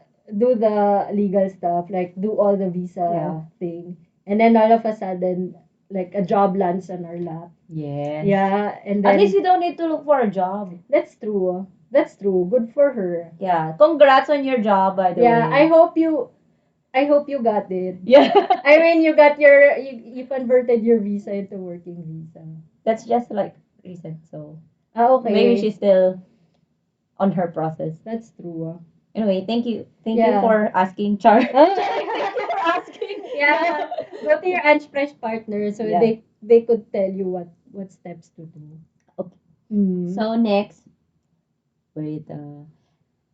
S4: legal stuff, like do all the visa
S3: Yeah.
S4: thing, and then all of a sudden, like a job lands on our lap.
S3: Yes.
S4: Yeah, and
S3: At
S4: then
S3: least you don't need to look for a job.
S4: that's true. That's true. Good for her.
S3: Yeah. Congrats on your job, by the
S4: Yeah,
S3: way.
S4: I hope you got it.
S3: Yeah.
S4: I mean, you got you converted your visa into working visa.
S3: That's just like recent, so
S4: Ah, okay.
S3: maybe she's still on her process.
S4: That's true.
S3: Anyway, thank you. Thank you
S4: Yeah.
S3: for asking, Char.
S4: Oh.
S3: Thank you for asking.
S4: Yeah, go to your Anspreche partner so
S3: Yeah.
S4: they could tell you what steps to do.
S3: Okay.
S4: Mm.
S3: So next, wait.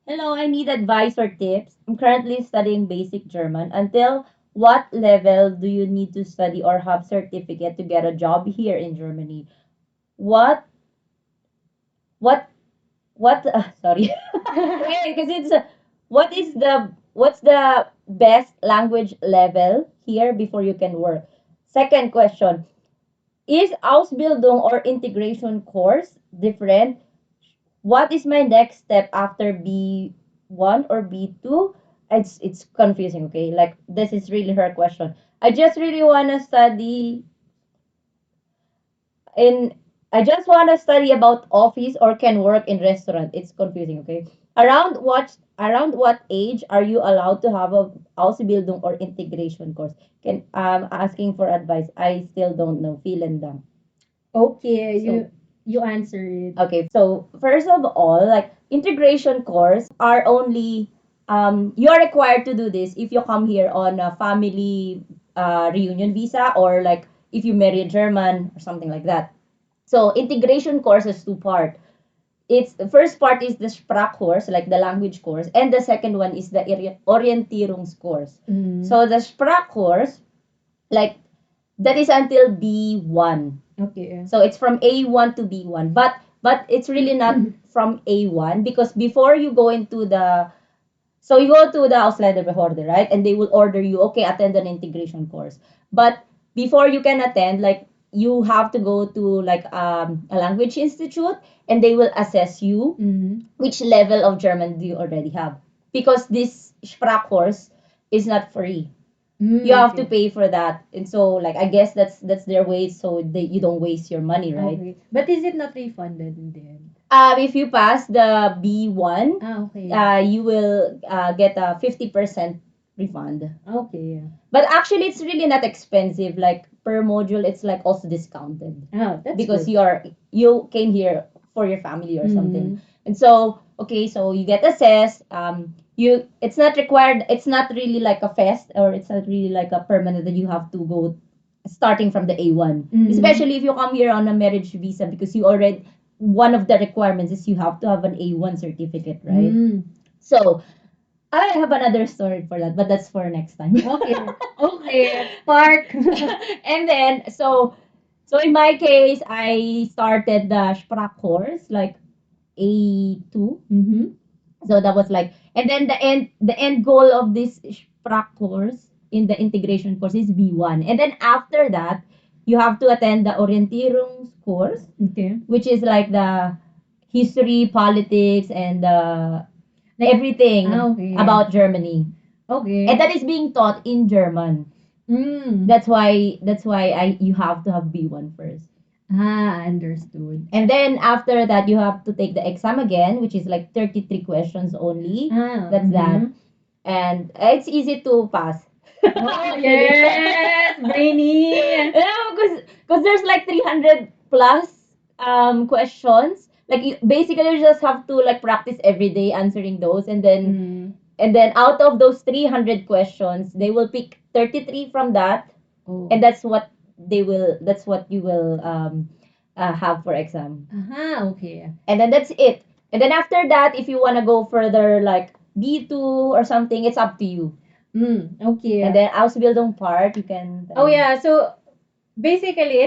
S3: Hello, I need advice or tips. I'm currently studying basic German. Until what level do you need to study or have certificate to get a job here in Germany? What what what? Sorry, because it's what's the best language level here before you can work? Second question: is Ausbildung or integration course different? What is my next step after B1 or B2? It's confusing, okay? Like this is really her question. I just really want to study in I just want to study about office or can work in restaurant. It's confusing, okay? Around what age are you allowed to have a Ausbildung or integration course? Can asking for advice. I still don't know. Vielen Dank.
S4: Okay,
S3: So,
S4: you answer it.
S3: okay, so first of all, like integration course are only you're required to do this if you come here on a family reunion visa or like if you marry a German or something like that. So integration course is two part. It's the first part is the Sprachkurs, like the language course, and the second one is the Orientierungskurs.
S4: Mm.
S3: So the Sprachkurs, like that is until B1.
S4: Okay.
S3: So it's from A1 to B1. But it's really not from A1 because before you go into the so you go to the Ausländerbehörde, right? And they will order you, okay, attend an integration course. But before you can attend, like you have to go to like a language institute and they will assess you
S4: Mm.
S3: which level of German do you already have. Because this Sprachkurs is not free.
S4: Mm,
S3: You have to
S4: okay.
S3: pay for that, and so like I guess that's their way, so you don't waste your money, right?
S4: Okay. But is it not refunded in the end?
S3: If you pass the B1,
S4: Ah, okay.
S3: you will get a 50% refund.
S4: Okay.
S3: But actually, it's really not expensive. Like per module, it's like also discounted
S4: Ah, that's
S3: because
S4: good.
S3: you came here for your family or something.
S4: Mm.
S3: And so okay, so you get assessed. You it's not required. It's not really like a fest or it's not really like a permanent that you have to go starting from the A1.
S4: Mm.
S3: Especially if you come here on a marriage visa because you already one of the requirements is you have to have an A1 certificate, right?
S4: Mm.
S3: So I have another story for that, but that's for next time.
S4: Okay. Okay. Park.
S3: And then so in my case, I started the Sprach course like A2.
S4: Mm-hmm.
S3: So that was like, and then the end goal of this Sprach course in the integration course is B1. And then after that, you have to attend the Orientierungskurs,
S4: Okay.
S3: which is like the history, politics, and everything
S4: Okay.
S3: about Germany.
S4: Okay.
S3: And that is being taught in German.
S4: Mm.
S3: That's why I you have to have B1 first.
S4: Ah, understood.
S3: And then after that you have to take the exam again, which is like 33 questions only.
S4: Ah,
S3: That's that.
S4: mhm.
S3: And it's easy to pass.
S4: Oh, yes, brainy.
S3: Because there's like 300 plus questions. Like basically you just have to like practice every day answering those,
S4: Mm.
S3: and then out of those 300 questions they will pick 33 from that,
S4: Oh.
S3: and that's what you will have for exam.
S4: Aha, okay.
S3: And then that's it. And then after that, if you want to go further like B2 or something, it's up to you.
S4: Mm, okay.
S3: And then Ausbildung part, you can
S4: Oh yeah, so basically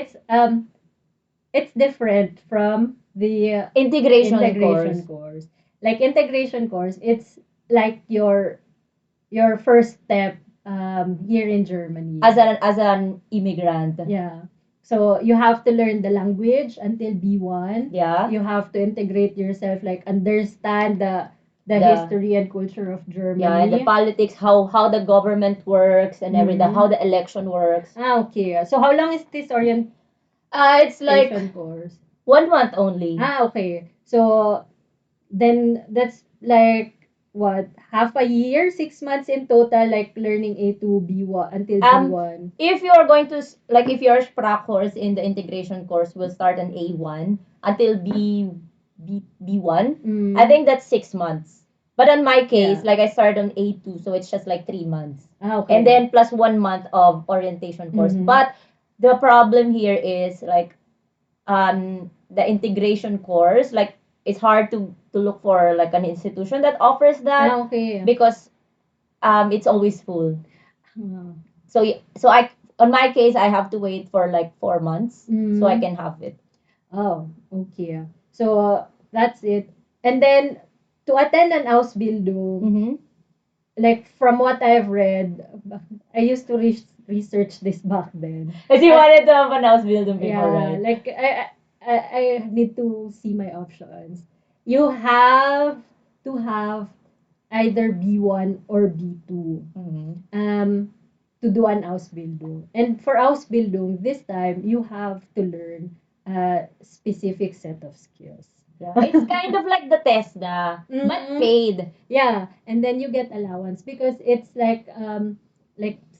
S4: it's different from the
S3: integration
S4: integration
S3: course.
S4: course. Like integration course, like your first step here in Germany.
S3: As an immigrant.
S4: Yeah. So you have to learn the language until B1.
S3: Yeah.
S4: You have to integrate yourself, like understand the
S3: The-
S4: history and culture of Germany.
S3: Yeah, and the politics, how the government works and everything,
S4: Mhm.
S3: how the election works.
S4: Okay. So how long is this orientation
S3: It's like
S4: course?
S3: 1 month only.
S4: Okay. So then that's like what, half a year, 6 months in total, like learning A2 B1 until B1.
S3: If you're going to like if your Sprach course in the integration course will start on A1 until B1,
S4: Mm.
S3: I think that's 6 months. But in my case,
S4: Yeah.
S3: like I started on A2, so it's just like 3 months.
S4: Okay.
S3: And then plus 1 month of orientation course.
S4: Mhm.
S3: But the problem here is like the integration course, like it's hard to look for like an institution that offers that
S4: Okay.
S3: because it's always full.
S4: Ah.
S3: So I on my case I have to wait for like 4 months so I
S4: Mm.
S3: can have it.
S4: Oh, okay. So that's it. And then to attend an Ausbildung,
S3: Mm-hmm.
S4: like from what I've read, I used to research this back then.
S3: Because you wanted to have an house building before,
S4: Yeah,
S3: right?
S4: like I need to see my options. You have to have either B1 or B2
S3: Mm-hmm.
S4: to do an Ausbildung. And for Ausbildung, this time you have to learn a specific set of skills.
S3: Yeah. It's kind of like the TESDA, but
S4: Mhm.
S3: paid.
S4: Yeah, and then you get allowance because it's like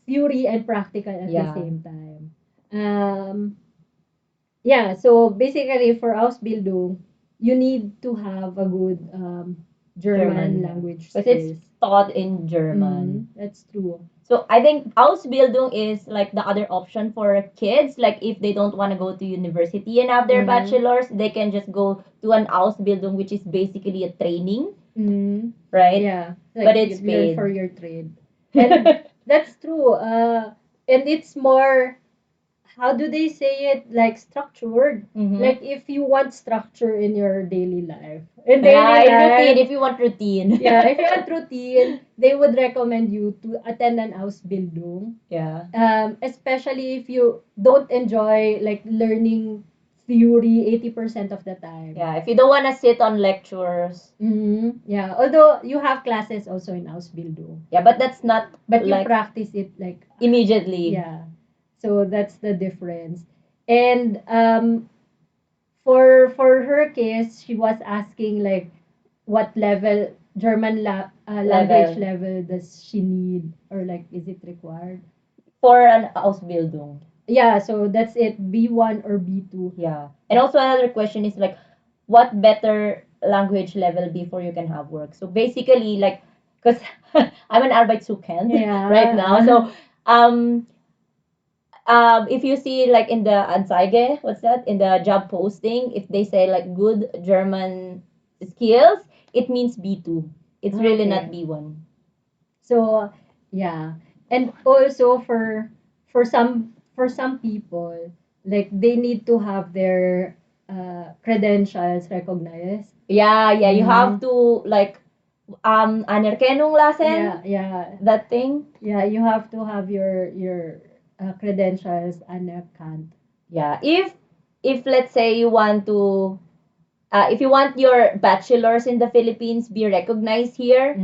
S4: theory and practical at the
S3: Yeah.
S4: same time. Yeah, so basically for Ausbildung, you need to have a good German language
S3: Because
S4: skills.
S3: it's taught in German.
S4: That's true.
S3: So I think Ausbildung is like the other option for kids. Like if they don't want to go to university and have their
S4: Mhm.
S3: bachelors, they can just go to an Ausbildung, which is basically a training,
S4: Mm,
S3: right?
S4: yeah,
S3: But
S4: like
S3: it's
S4: you learn
S3: paid.
S4: for your trade. And that's true. And it's more, how do they say it? Like structured.
S3: Mhm.
S4: Like if you want structure in your daily life. In
S3: Yeah,
S4: daily
S3: in routine,
S4: life.
S3: if you want routine.
S4: Yeah, if you want routine, they would recommend you to attend an Ausbildung.
S3: Yeah.
S4: Especially if you don't enjoy like learning theory 80% of the time.
S3: Yeah, if you don't want to sit on lectures.
S4: Yeah, although you have classes also in Ausbildung.
S3: Yeah, but that's not
S4: But you
S3: like
S4: practice it like
S3: immediately.
S4: yeah. So that's the difference. And for her case, she was asking like what level German language level does she need, or like is it required?
S3: For an Ausbildung.
S4: Yeah, so that's it, B1 or B2.
S3: Yeah. And also another question is like, what better language level before you can have work? So basically, like, because I'm an Arbeitssuchend
S4: Yeah.
S3: right now. So, um, if you see like in the Anzeige, what's that? In the job posting, if they say like good German skills, it means B2. It's really
S4: Okay.
S3: not B1.
S4: So yeah, and also for some people, like they need to have their credentials recognized.
S3: Yeah, yeah. You have
S4: Mhm.
S3: to like Anerkennung lassen.
S4: Yeah, yeah,
S3: That thing.
S4: yeah. You have to have your credentials anerkannt.
S3: Yeah. If let's say you want to if you want your bachelor's in the Philippines be recognized here,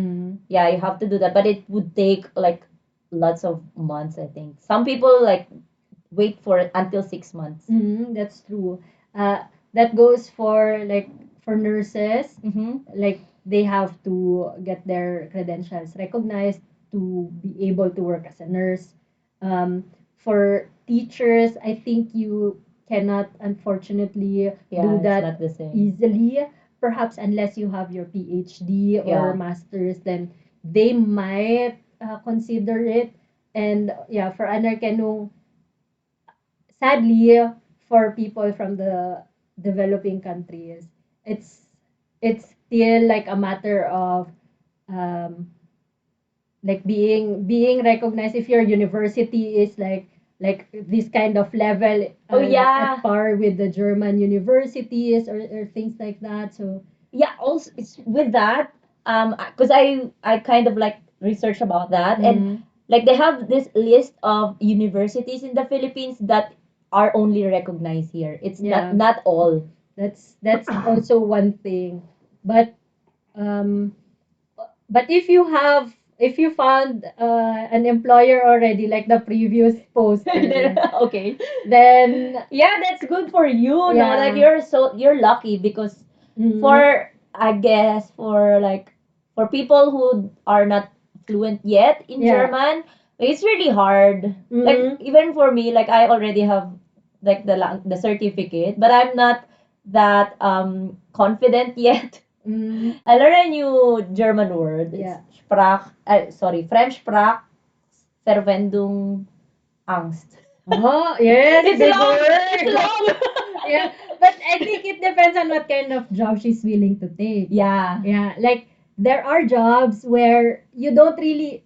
S3: yeah, you have to do that. But it would take like lots of months, I think. Some people like wait for it until 6 months.
S4: That's true. That goes for like for nurses.
S3: Mm-hmm.
S4: Like they have to get their credentials recognized to be able to work as a nurse. For teachers, I think you cannot unfortunately
S3: Yeah,
S4: do
S3: it's
S4: that
S3: not the same.
S4: easily. Perhaps unless you have your PhD or
S3: Yeah.
S4: masters, then they might consider it. And yeah, for Anerkennung, sadly, for people from the developing countries, it's it's still like a matter of um, like being recognized if your university is like this kind of level
S3: Oh, yeah.
S4: at par with the German universities or things like that. So
S3: Yeah, also it's with that because I kind of like research about that, and
S4: Mm.
S3: like they have this list of universities in the Philippines that are only recognized here. It's
S4: Yeah.
S3: not all.
S4: That's also one thing. But um if you found an employer already like the previous poster,
S3: Okay.
S4: then
S3: Yeah, that's good for you. No, like
S4: yeah.
S3: you're lucky because
S4: Mm.
S3: for I guess for like for people who are not fluent yet in
S4: Yeah.
S3: German, it's really hard. Like
S4: Mm.
S3: even for me, like I already have like the certificate, but I'm not that confident yet.
S4: Mm.
S3: I learned a new German word. It's
S4: Yeah.
S3: French Sprach Verwendung Angst.
S4: Oh, yes,
S3: It's
S4: big
S3: long.
S4: word.
S3: It's long.
S4: Yeah, but I think it depends on what kind of job she's willing to take.
S3: Yeah.
S4: Yeah, like there are jobs where you don't really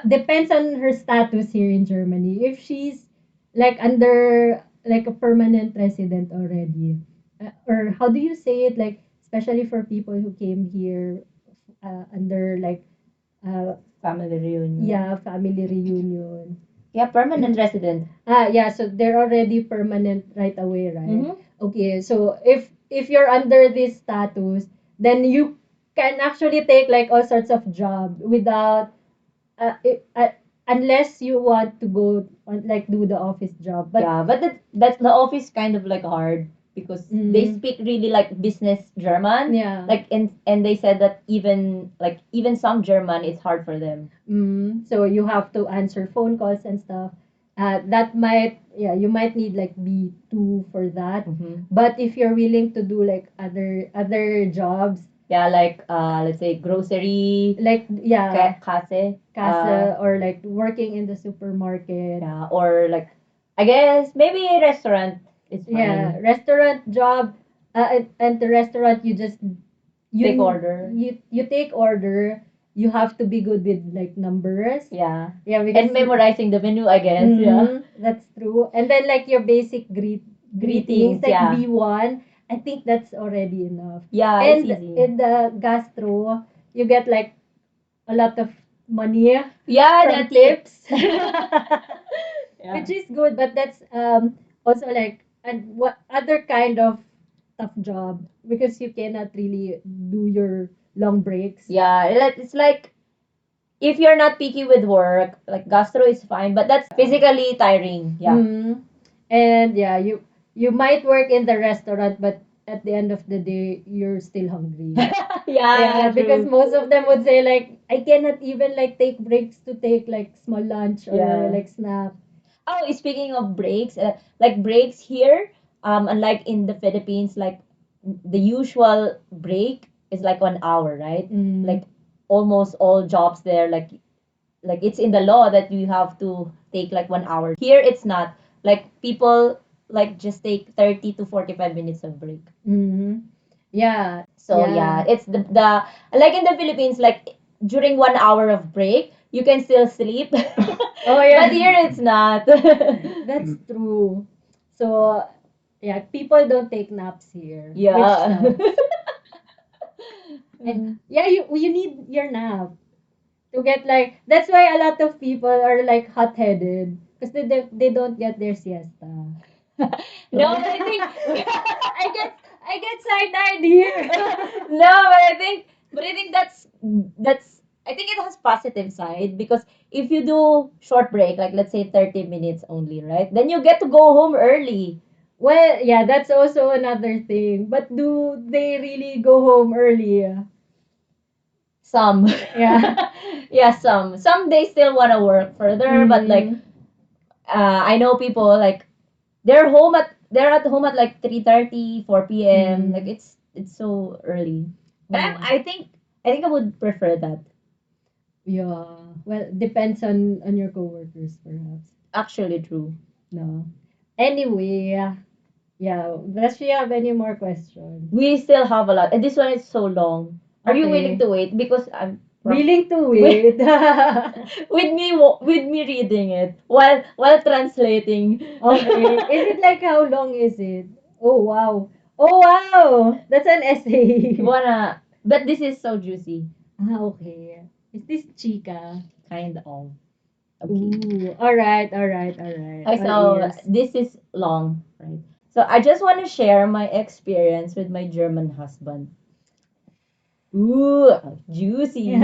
S4: depends on her status here in Germany. If she's like under like a permanent resident already, or how do you say it? Like especially for people who came here under like uh,
S3: Family reunion.
S4: yeah, family reunion.
S3: Yeah, permanent resident.
S4: Yeah, so they're already permanent right away, right?
S3: Mm-hmm.
S4: Okay, so if you're under this status, then you can actually take like all sorts of job without unless you want to go on, like do the office job. But
S3: Yeah, but that's the office kind of like hard because they
S4: mm,
S3: speak really like business German.
S4: yeah.
S3: Like and they said that even some German it's hard for them.
S4: So you have to answer phone calls and stuff. That might yeah, you might need like B2 for that.
S3: Mm-hmm.
S4: But if you're willing to do like other jobs,
S3: Yeah, like let's say grocery,
S4: like yeah,
S3: kase,
S4: casa or like working in the supermarket.
S3: yeah, or like I guess maybe a restaurant is
S4: Yeah,
S3: fine.
S4: restaurant job. And the restaurant you just
S3: Take order.
S4: you take order. You have to be good with like numbers.
S3: Yeah.
S4: Yeah, because
S3: And memorizing the menu, I guess. Yeah.
S4: That's true. And then like your basic greetings
S3: Greetings,
S4: like
S3: yeah.
S4: B1, I think that's already enough.
S3: Yeah, it's
S4: And
S3: easy.
S4: in the gastro, you get like a lot of money
S3: Yeah,
S4: from
S3: the tips.
S4: tips.
S3: Yeah.
S4: Which is good, but that's also like and what other kind of tough job because you cannot really do your long breaks.
S3: Yeah, it's like if you're not picky with work, like gastro is fine, but that's physically tiring. Yeah.
S4: Mm. And yeah, you might work in the restaurant, but at the end of the day, you're still hungry. Yeah, because
S3: True.
S4: most of them would say like I cannot even like take breaks to take like small lunch or
S3: Yeah.
S4: like snack.
S3: Oh, speaking of breaks, like breaks here, unlike in the Philippines, like the usual break is like 1 hour, right?
S4: Mm.
S3: Like almost all jobs there, like it's in the law that you have to take like 1 hour. Here it's not. Like people like just take 30 to 45 minutes of break.
S4: Mm. Yeah.
S3: So yeah, it's the like in the Philippines, like during 1 hour of break, you can still sleep.
S4: Oh yeah.
S3: But here it's not.
S4: That's true. So yeah, people don't take naps here, which
S3: Yeah.
S4: sucks. And yeah, you need your nap to get like that's why a lot of people are like hot-headed because they don't get their siesta.
S3: No, but I think
S4: I get side-eyed here.
S3: no, but I think that's I think it has positive side because if you do short break, like let's say 30 minutes only, right? Then you get to go home early.
S4: Well, yeah, that's also another thing. But do they really go home early?
S3: Some.
S4: Yeah.
S3: Yeah, some. Some they still want to work further, but like
S4: Mm,
S3: I know people like they're at home at like 3:30, 4 p.m. Like
S4: mm,
S3: it's so early. But
S4: yeah.
S3: I think I would prefer that.
S4: Yeah. Well, depends on your coworkers perhaps.
S3: Actually true.
S4: No. Anyway, yeah. Does she have any more questions?
S3: We still have a lot. And this one is so long. Are you willing
S4: Okay.
S3: to wait? Because I'm
S4: Willing to
S3: with
S4: wait.
S3: with me reading it while translating.
S4: Okay. Is it like how long is it? Oh wow. Oh wow. That's an essay.
S3: But this is so juicy.
S4: Ah, okay. Is this Chica?
S3: Kind of. Okay.
S4: Ooh, all right, all right, all right.
S3: Okay,
S4: All
S3: so
S4: ears.
S3: this is long, right? So I just want to share my experience with my German husband. Ooh, juicy.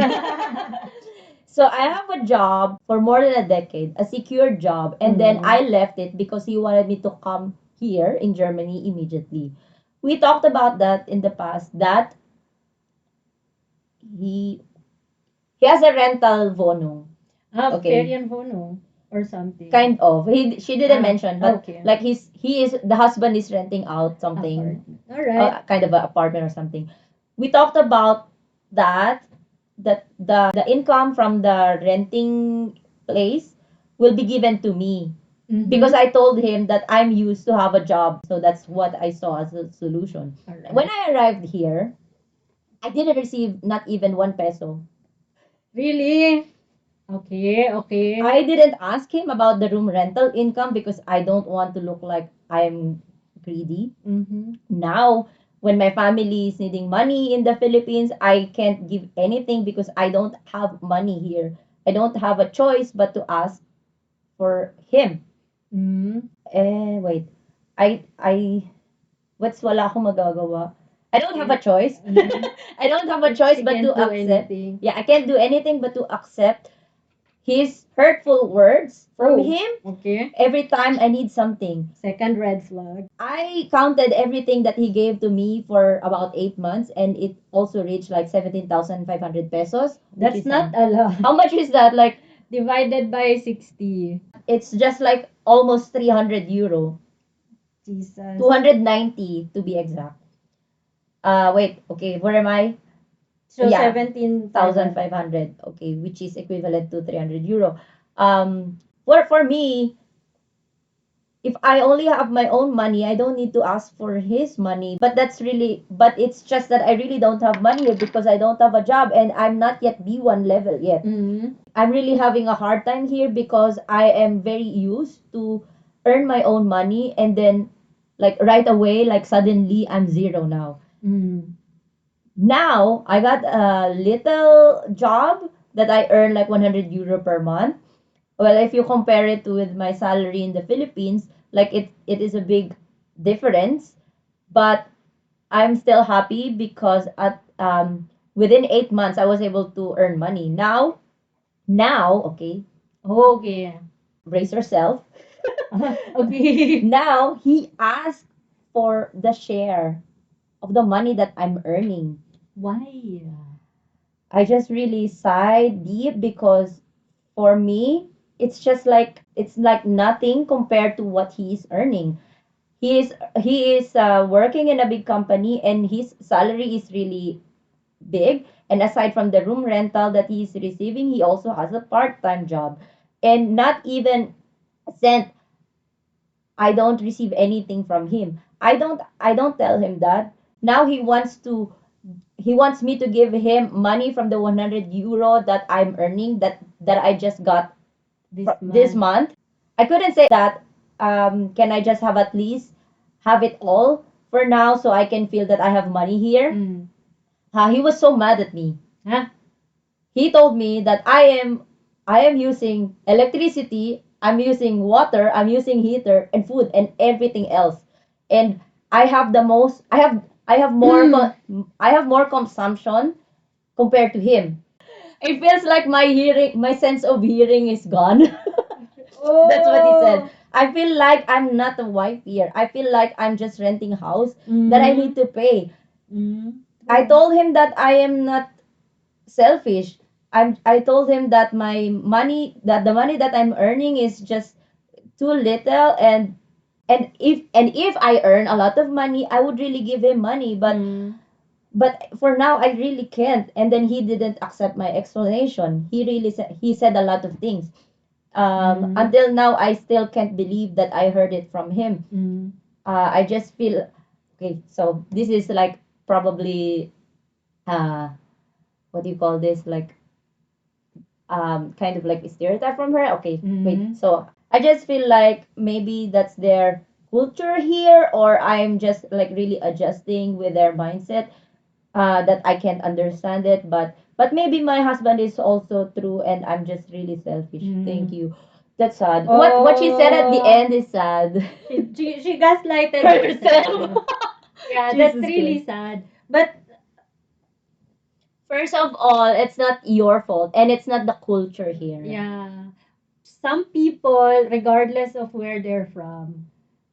S3: So I have a job for more than a decade, a secure job, and then
S4: Mm.
S3: I left it because he wanted me to come here in Germany immediately. We talked about that in the past that he he has a rental Wohnung. Okay.
S4: Ferian Bono or something.
S3: Kind of. She didn't
S4: Ah,
S3: mention, but
S4: okay.
S3: like he is the husband is renting out something,
S4: Apartment. All right.
S3: kind of an apartment or something. We talked about that the income from the renting place will be given to me because
S4: Mhm.
S3: I told him that I'm used to have a job, so that's what I saw as a solution.
S4: All right.
S3: When I arrived here, I didn't receive not even 1 peso.
S4: Really? Okay, okay.
S3: I didn't ask him about the room rental income because I don't want to look like I'm greedy.
S4: Mm-hmm.
S3: Now, when my family is needing money in the Philippines, I can't give anything because I don't have money here. I don't have a choice but to ask for him.
S4: Mm.
S3: Wait. I what's wala akong magagawa? I don't have a choice.
S4: Mhm.
S3: I don't have a choice
S4: She
S3: but to
S4: can't do
S3: accept.
S4: anything.
S3: Yeah, I can't do anything but to accept his hurtful words from
S4: Oh,
S3: him
S4: okay.
S3: every time I need something.
S4: Second red flag.
S3: I counted everything that he gave to me for about 8 months, and it also reached like 17,500 pesos. Which
S4: That's
S3: is
S4: not a lot.
S3: how much is that? Like
S4: Divided by 60.
S3: it's just like almost 300 euro,
S4: Jesus.
S3: 290 to be exact. Wait, okay, where am I?
S4: So
S3: Yeah,
S4: 17,500.
S3: 1,500. Okay, which is equivalent to 300 euro. For me, if I only have my own money, I don't need to ask for his money. But it's just that I really don't have money here because I don't have a job and I'm not yet B1 level yet.
S4: Mm-hmm.
S3: I'm really having a hard time here because I am very used to earn my own money and then like right away, like suddenly I'm zero now.
S4: Mm.
S3: Now I got a little job that I earn like 100 euro per month. Well, if you compare it to with my salary in the Philippines, like it is a big difference, but I'm still happy because at within 8 months I was able to earn money. Now, okay,
S4: Okay.
S3: brace yourself.
S4: Okay.
S3: Now he asked for the share of the money that I'm earning.
S4: Why?
S3: I just really sighed deep because for me, it's like nothing compared to what he is earning. He is working in a big company and his salary is really big. And aside from the room rental that he is receiving, he also has a part-time job. And not even a cent, I don't receive anything from him. I don't tell him that. Now he wants me to give him money from the 100 euro that I'm earning that I just got this month. I couldn't say that. Can I just have at least have it all for now so I can feel that I have money here?
S4: Mm.
S3: He was so mad at me.
S4: Huh?
S3: He told me that I am using electricity, I'm using water, I'm using heater and food and everything else. And I have more consumption compared to him. It feels like my sense of hearing is gone. That's what he said.
S4: Oh.
S3: I feel like I'm not a wife here. I feel like I'm just renting a house that I
S4: Mm.
S3: need to pay.
S4: Mm.
S3: I told him that I am not selfish. I told him that the money that I'm earning is just too little and if I earn a lot of money, I would really give him money,
S4: Mm.
S3: but for now I really can't. And then he didn't accept my explanation. He said a lot of things.
S4: Mm.
S3: Until now I still can't believe that I heard it from him.
S4: Mm.
S3: I just feel okay. So this is like probably uh what do you call this, like kind of like a stereotype from her. Okay, wait.
S4: Mm.
S3: So I just feel like maybe that's their culture here, or I'm just like really adjusting with their mindset. That I can't understand it, but But maybe my husband is also true and I'm just really selfish. Thank
S4: Mm.
S3: you. That's sad. What she said at the
S4: Oh,
S3: end is sad.
S4: she gaslighted
S3: Herself.
S4: herself. Yeah, that's
S3: Jesus
S4: really
S3: Christ.
S4: sad. But
S3: First of all, it's not your fault and it's not the culture here.
S4: yeah, some people, regardless of where they're from,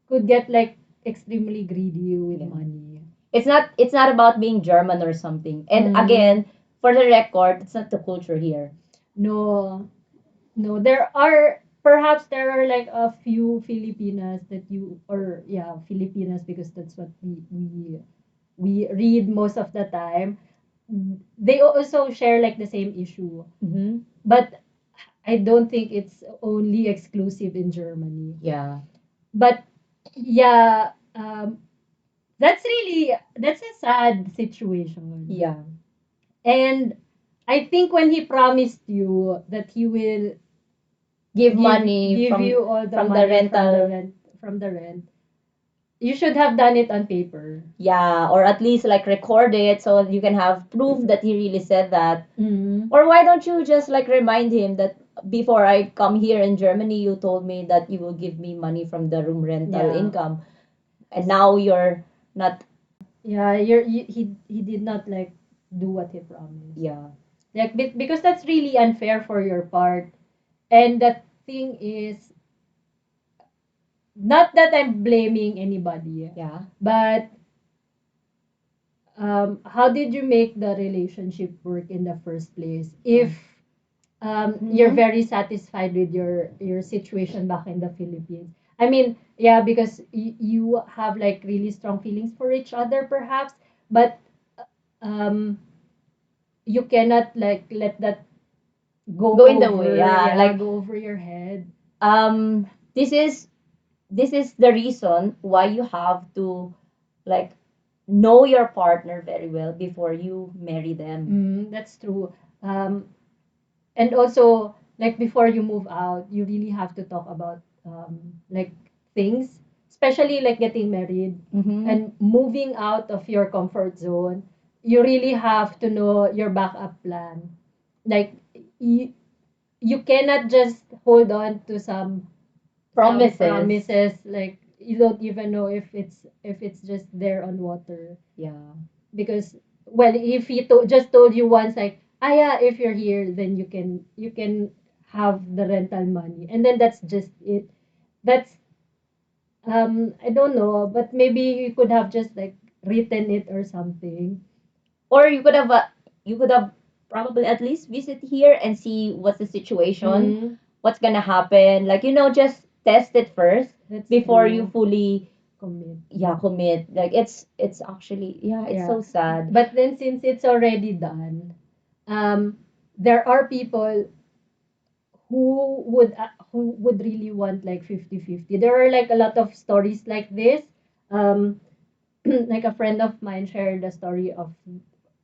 S4: could get like extremely greedy with
S3: Yeah.
S4: money.
S3: It's not about being German or something. And
S4: Mm.
S3: again, for the record, it's not the culture here.
S4: No, no, there are like a few Filipinas that you or yeah, Filipinas because that's what we read most of the time. They also share like the same issue.
S3: Mm-hmm.
S4: But I don't think it's only exclusive in Germany.
S3: Yeah.
S4: But yeah, that's a sad situation.
S3: Yeah.
S4: And I think when he promised you that he will
S3: Give money
S4: give
S3: from
S4: you all the
S3: from the
S4: money
S3: rental.
S4: from the rent, you should have done it on paper.
S3: Yeah, or at least like record it so you can have proof that he really said that.
S4: Mm.
S3: Or why don't you just like remind him that before I come here in Germany, you told me that you will give me money from the room rental
S4: Yeah.
S3: income, and now you're not.
S4: Yeah, he did not like do what he promised.
S3: Yeah.
S4: Like because that's really unfair for your part. And the thing is, not that I'm blaming anybody,
S3: Yeah.
S4: but how did you make the relationship work in the first place if you're
S3: Mhm.
S4: very satisfied with your situation back in the Philippines? I mean, yeah, because you have like really strong feelings for each other, perhaps, but um, you cannot like let that
S3: Go in the way, yeah. Like
S4: go over your head.
S3: um, this is this is the reason why you have to like know your partner very well before you marry them.
S4: That's true. Um, and also like before you move out, you really have to talk about like things, especially like getting married
S3: Mm-hmm.
S4: and moving out of your comfort zone. You really have to know your backup plan. Like you, you cannot just hold on to some promises like you don't even know if it's just there on water.
S3: Yeah.
S4: Because well, if he just told you once like ah yeah, if you're here then you can have the rental money, and then that's just it. That's I don't know, but maybe you could have just like written it or something.
S3: Or you could have probably at least visit here and see what's the situation,
S4: Mm,
S3: what's gonna happen. Like just test it first
S4: that's
S3: before you
S4: true.
S3: fully
S4: Commit.
S3: commit. Like it's actually it's
S4: Yeah.
S3: so sad.
S4: But then since it's already done, there are people who would really want like 50-50. There are like a lot of stories like this. Um, like a friend of mine shared a story of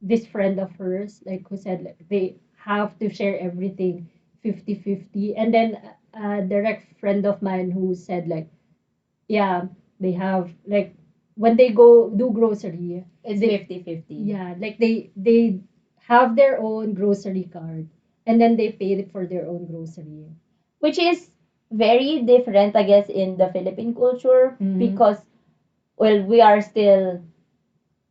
S4: this friend of hers, like who said like they have to share everything 50-50. And then a direct friend of mine who said like, yeah, they have like when they go do grocery,
S3: It's
S4: they
S3: 50-50.
S4: yeah, like they have their own grocery card and then they pay it for their own grocery.
S3: Which is very different, I guess, in the Philippine culture because well, we are still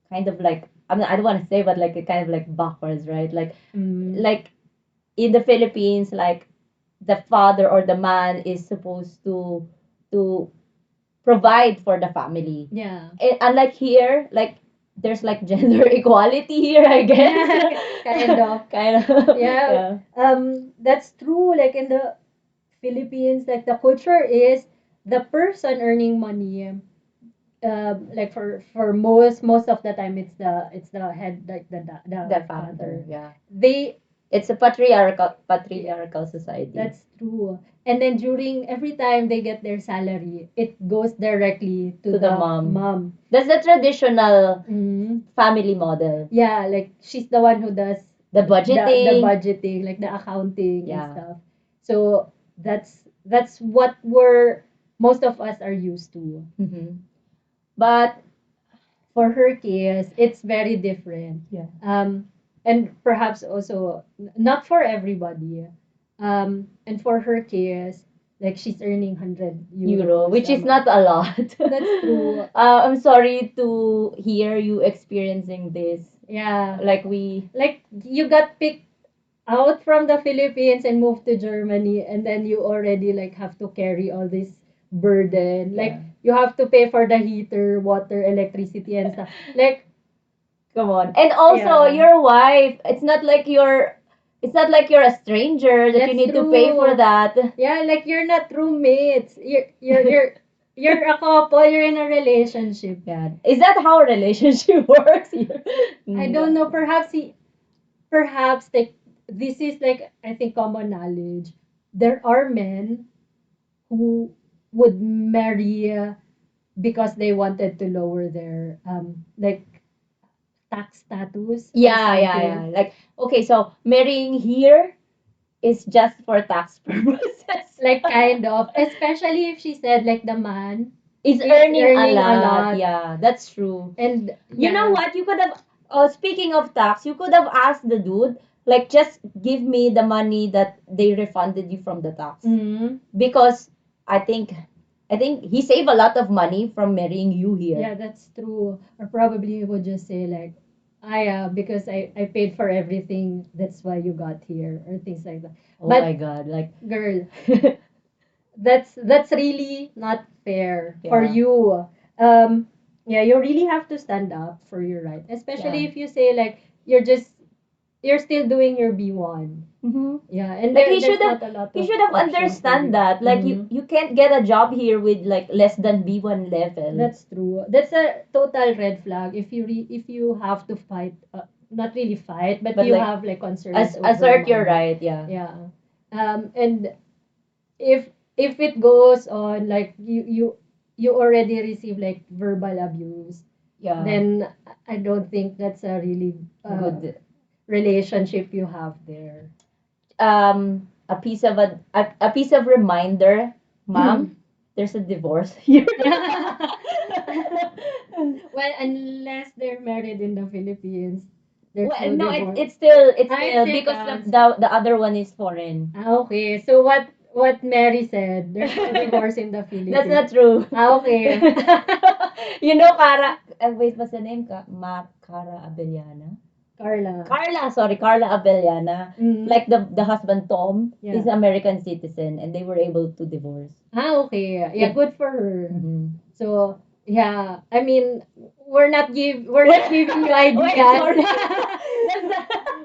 S3: kind of like I don't want to say, but like kind of like backwards, right? Like in the Philippines, like the father or the man is supposed to provide for the family.
S4: Yeah.
S3: Unlike here, like there's like gender equality here, I guess.
S4: Kind of.
S3: Kind of.
S4: Yeah. That's true. Like in the Philippines, like the culture is the person earning money. Like for most of the time, it's the head, like the
S3: The father,
S4: father.
S3: yeah.
S4: They
S3: It's a patriarchal society.
S4: That's true. And then during every time they get their salary, it goes directly to
S3: To the
S4: the
S3: mom.
S4: mom.
S3: That's the traditional
S4: Mm.
S3: family model.
S4: Yeah, like she's the one who does
S3: The budgeting.
S4: the budgeting, like the accounting and
S3: Yeah.
S4: stuff. So that's what we're most of us are used to.
S3: Mhm. But
S4: For her case, it's very different.
S3: yeah.
S4: and perhaps also not for everybody. And for her case, like she's earning 100
S3: Euro,
S4: euros
S3: which
S4: a
S3: is
S4: month.
S3: not a lot.
S4: That's true.
S3: I'm sorry to hear you experiencing this.
S4: Yeah.
S3: Like we,
S4: Like you got picked out from the Philippines and moved to Germany, and then you already like have to carry all this burden. Like
S3: Yeah.
S4: you have to pay for the heater, water, electricity and stuff. Like
S3: come on. And also
S4: Yeah.
S3: your wife, it's not like you're a stranger that you
S4: That's
S3: need to pay for
S4: true.
S3: that.
S4: Yeah, like you're not roommates. You're a couple, you're in a relationship.
S3: Yeah. Is that how a relationship works?
S4: I don't know, perhaps like this is like I think common knowledge. There are men who would marry because they wanted to lower their like tax status or
S3: Yeah, yeah, yeah.
S4: something.
S3: Like, okay, so marrying here is just for tax purposes.
S4: Like kind of, especially if she said like the man
S3: Is
S4: is
S3: earning a
S4: earning a
S3: lot.
S4: lot.
S3: Yeah, that's true.
S4: And
S3: You know
S4: yeah,
S3: what? You could have, speaking of tax, you could have asked the dude, like, just give me the money that they refunded you from the tax.
S4: mm,
S3: Because I think, I think he saved a lot of money from marrying you here.
S4: yeah, that's true. Or probably you would just say like, because I paid for everything, that's why you got here, or things like that.
S3: Oh
S4: But
S3: my God, like,
S4: girl, that's really not fair for
S3: Yeah.
S4: you. Yeah, you really have to stand up for your right, especially
S3: Yeah.
S4: if you say like you're still doing your B1.
S3: Mhm.
S4: Yeah, and
S3: Like
S4: there's not a lot
S3: he
S4: of
S3: should have
S4: option for
S3: understand
S4: you.
S3: that. Like
S4: Mhm.
S3: you can't get a job here with like less than B1 level.
S4: That's true. That's a total red flag if you have to fight, not really fight, but
S3: But
S4: you
S3: like
S4: have like concerns over
S3: assert your
S4: money.
S3: right, yeah.
S4: Yeah. And if it goes on like you already receive like verbal abuse,
S3: Yeah.
S4: then I don't think that's a really
S3: Good.
S4: relationship you have there.
S3: A piece of a piece of reminder, mom, there's a divorce here.
S4: Well, unless they're married in the Philippines, there's
S3: Well,
S4: no
S3: no,
S4: divorce.
S3: it's
S4: Ah, it
S3: still
S4: still
S3: because
S4: counts.
S3: the other one is foreign.
S4: Okay, so what Mary said, there's no divorce in the
S3: That's
S4: Philippines.
S3: not true.
S4: Okay.
S3: You know, Cara. Wait, what's the name? Cara Abellana.
S4: Carla.
S3: Carla, sorry, Carla Abellana.
S4: Mm.
S3: Like the husband Tom
S4: Yeah.
S3: is American citizen, and they were able to divorce.
S4: Okay. Yeah, good for her.
S3: Mhm.
S4: So, yeah. I mean, we're not giving you
S3: Wait,
S4: ideas.
S3: sorry. That's the,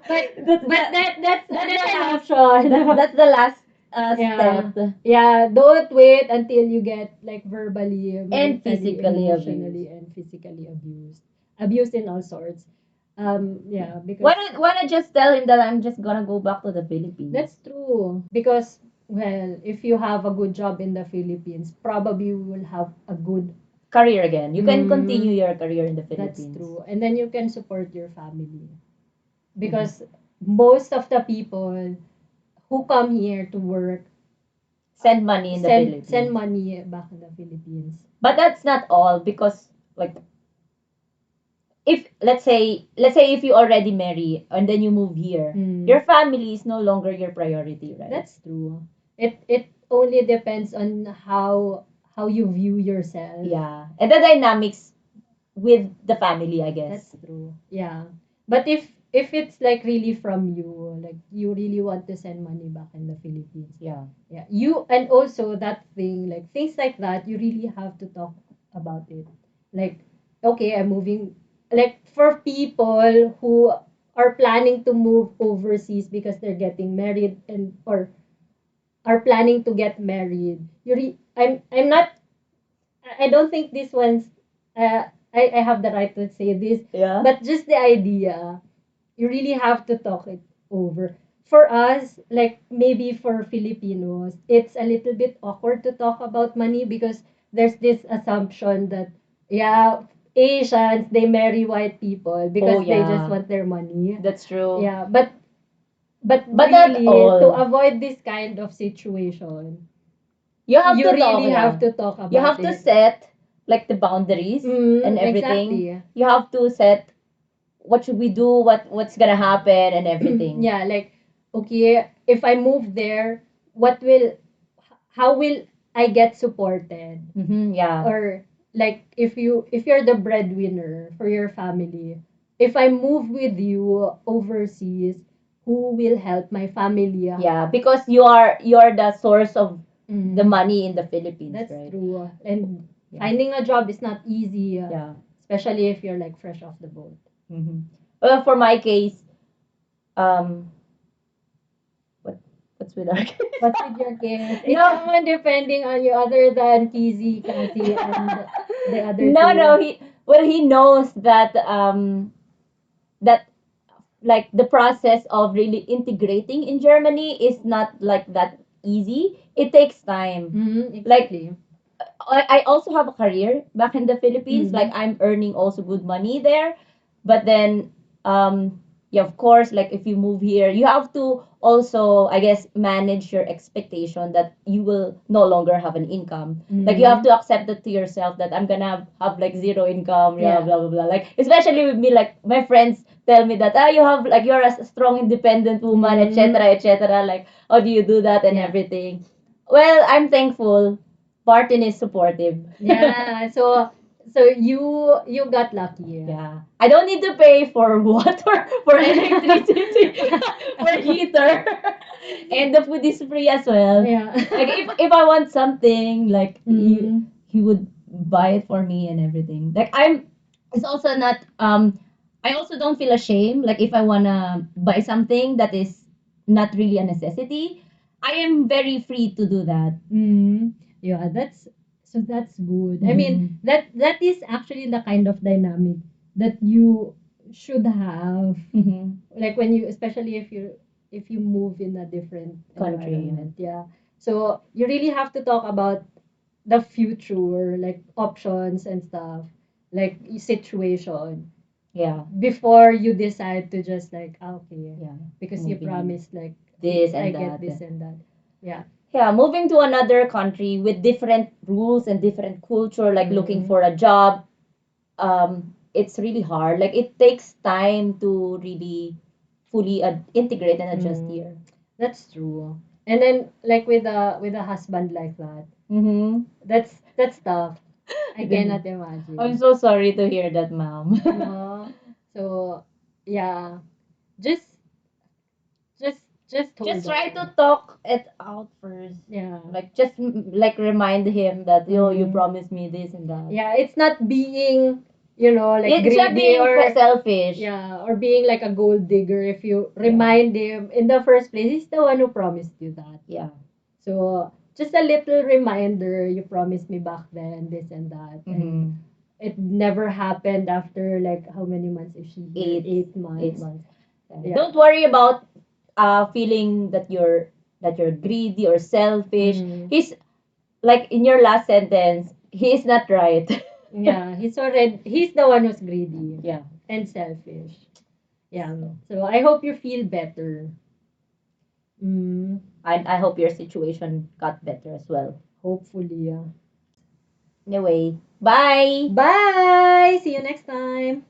S4: but
S3: that's
S4: but
S3: the,
S4: that's
S3: the
S4: an
S3: last
S4: option.
S3: that's the last
S4: Yeah.
S3: step.
S4: Yeah, don't wait until you get like verbally,
S3: And
S4: mentally,
S3: physically
S4: emotionally,
S3: abused.
S4: and physically abused. Abused in all sorts. Yeah,
S3: Why
S4: because
S3: not just tell him that I'm just gonna go back to the Philippines?
S4: that's true. Because well, if you have a good job in the Philippines, probably you will have a good
S3: Career again. You can
S4: Mm,
S3: continue your career in the
S4: that's
S3: Philippines.
S4: true. And then you can support your family.
S3: Mm-hmm.
S4: Because most of the people who come here to work
S3: Send money in the Philippines.
S4: send money back in the Philippines.
S3: But that's not all because like if let's say if you already marry and then you move here,
S4: Mm.
S3: your family is no longer your priority, right?
S4: That's true. It only depends on how you view yourself.
S3: Yeah. And the dynamics with the family, I guess.
S4: That's true. Yeah. But if it's like really from you, like you really want to send money back in the Philippines.
S3: Yeah.
S4: Yeah. You and also that thing, like things like that, you really have to talk about it. Like, okay, I'm moving like for people who are planning to move overseas because they're getting married and or are planning to get married. I'm not I don't think this one's I have the right to say this,
S3: Yeah.
S4: but just the idea, you really have to talk it over. For us, like maybe for Filipinos, it's a little bit awkward to talk about money because there's this assumption that yeah, Asians they marry white people because they just
S3: yeah.
S4: want their money.
S3: That's true.
S4: Yeah, but
S3: But not
S4: really
S3: all.
S4: to avoid this kind of situation,
S3: You have
S4: you
S3: to talk,
S4: really
S3: yeah.
S4: have to talk about
S3: You have to
S4: it.
S3: set like the boundaries and everything.
S4: Exactly.
S3: You have to set what should we do, what's gonna happen and everything.
S4: Yeah, like, okay, if I move there, what will, how will I get supported?
S3: Yeah.
S4: Or like, if you're the breadwinner for your family, if I move with you overseas, who will help my family?
S3: Yeah, because you're the source of the
S4: Mm,
S3: money in the Philippines,
S4: that's
S3: right?
S4: true. And
S3: Yeah.
S4: finding a job is not easy,
S3: Yeah.
S4: especially if you're like fresh off the boat.
S3: Well, for my case, um, what what's with our case?
S4: What's with your case? It's
S3: No.
S4: someone depending on you other than Kizzy, Cassie, and the other
S3: No,
S4: two.
S3: no. He knows that that like the process of really integrating in Germany is not like that easy. It takes time. Like
S4: Exactly.
S3: I also have a career back in the Philippines. Like I'm earning also good money there, but then yeah, of course, like if you move here, you have to also, I guess, manage your expectation that you will no longer have an income. Like you have to accept that to yourself that I'm gonna have like zero income, yeah,
S4: Yeah.
S3: blah blah blah. Like especially with me, like my friends tell me that you have like you're a strong independent woman, etc. etc. Like how do you do that and
S4: Yeah.
S3: everything? Well, I'm thankful Martin is supportive.
S4: Yeah. So you got lucky.
S3: Yeah. I don't need to pay for water, for electricity, for heater. And the food is free as well.
S4: Yeah.
S3: Like if I want something, like
S4: Mm.
S3: he would buy it for me and everything. Like it's also not I also don't feel ashamed. Like if I wanna buy something that is not really a necessity, I am very free to do that.
S4: Yeah, that's good. I mean, that is actually the kind of dynamic that you should have. Like when you, especially if you move in a different
S3: Country,
S4: environment. Yeah. So you really have to talk about the future, like options and stuff, like situation,
S3: Yeah.
S4: before you decide to just like, okay,
S3: Yeah.
S4: because you
S3: Moving
S4: promised like
S3: this
S4: I
S3: and
S4: get
S3: that.
S4: this and that. Yeah.
S3: Yeah, moving to another country with different rules and different culture, like looking for a job, it's really hard. Like it takes time to really fully integrate and adjust here.
S4: That's true. And then like with a husband like that,
S3: Mm-hmm.
S4: that's tough. I cannot imagine.
S3: I'm so sorry to hear that, ma'am.
S4: No. So yeah, just just just hold
S3: Just try
S4: on.
S3: to talk it out first.
S4: Yeah.
S3: Like just like remind him that you
S4: Mhm.
S3: promised me this and that.
S4: Yeah, it's not being, like
S3: It's not
S4: greedy
S3: being
S4: or
S3: selfish.
S4: yeah, or being like a gold digger. If you remind him in the first place, he's the one who promised you that.
S3: Yeah.
S4: So just a little reminder, you promised me back then this and that, and it never happened after like how many months is she here? 8 months.
S3: 8 months.
S4: Yeah.
S3: Don't worry about feeling that you're greedy or selfish. He's like in your last sentence, he's not right.
S4: Yeah, he's the one who's greedy.
S3: Yeah.
S4: And selfish. Yeah. So I hope you feel better.
S3: I hope your situation got better as well.
S4: Hopefully, yeah.
S3: Anyway, bye.
S4: Bye! See you next time.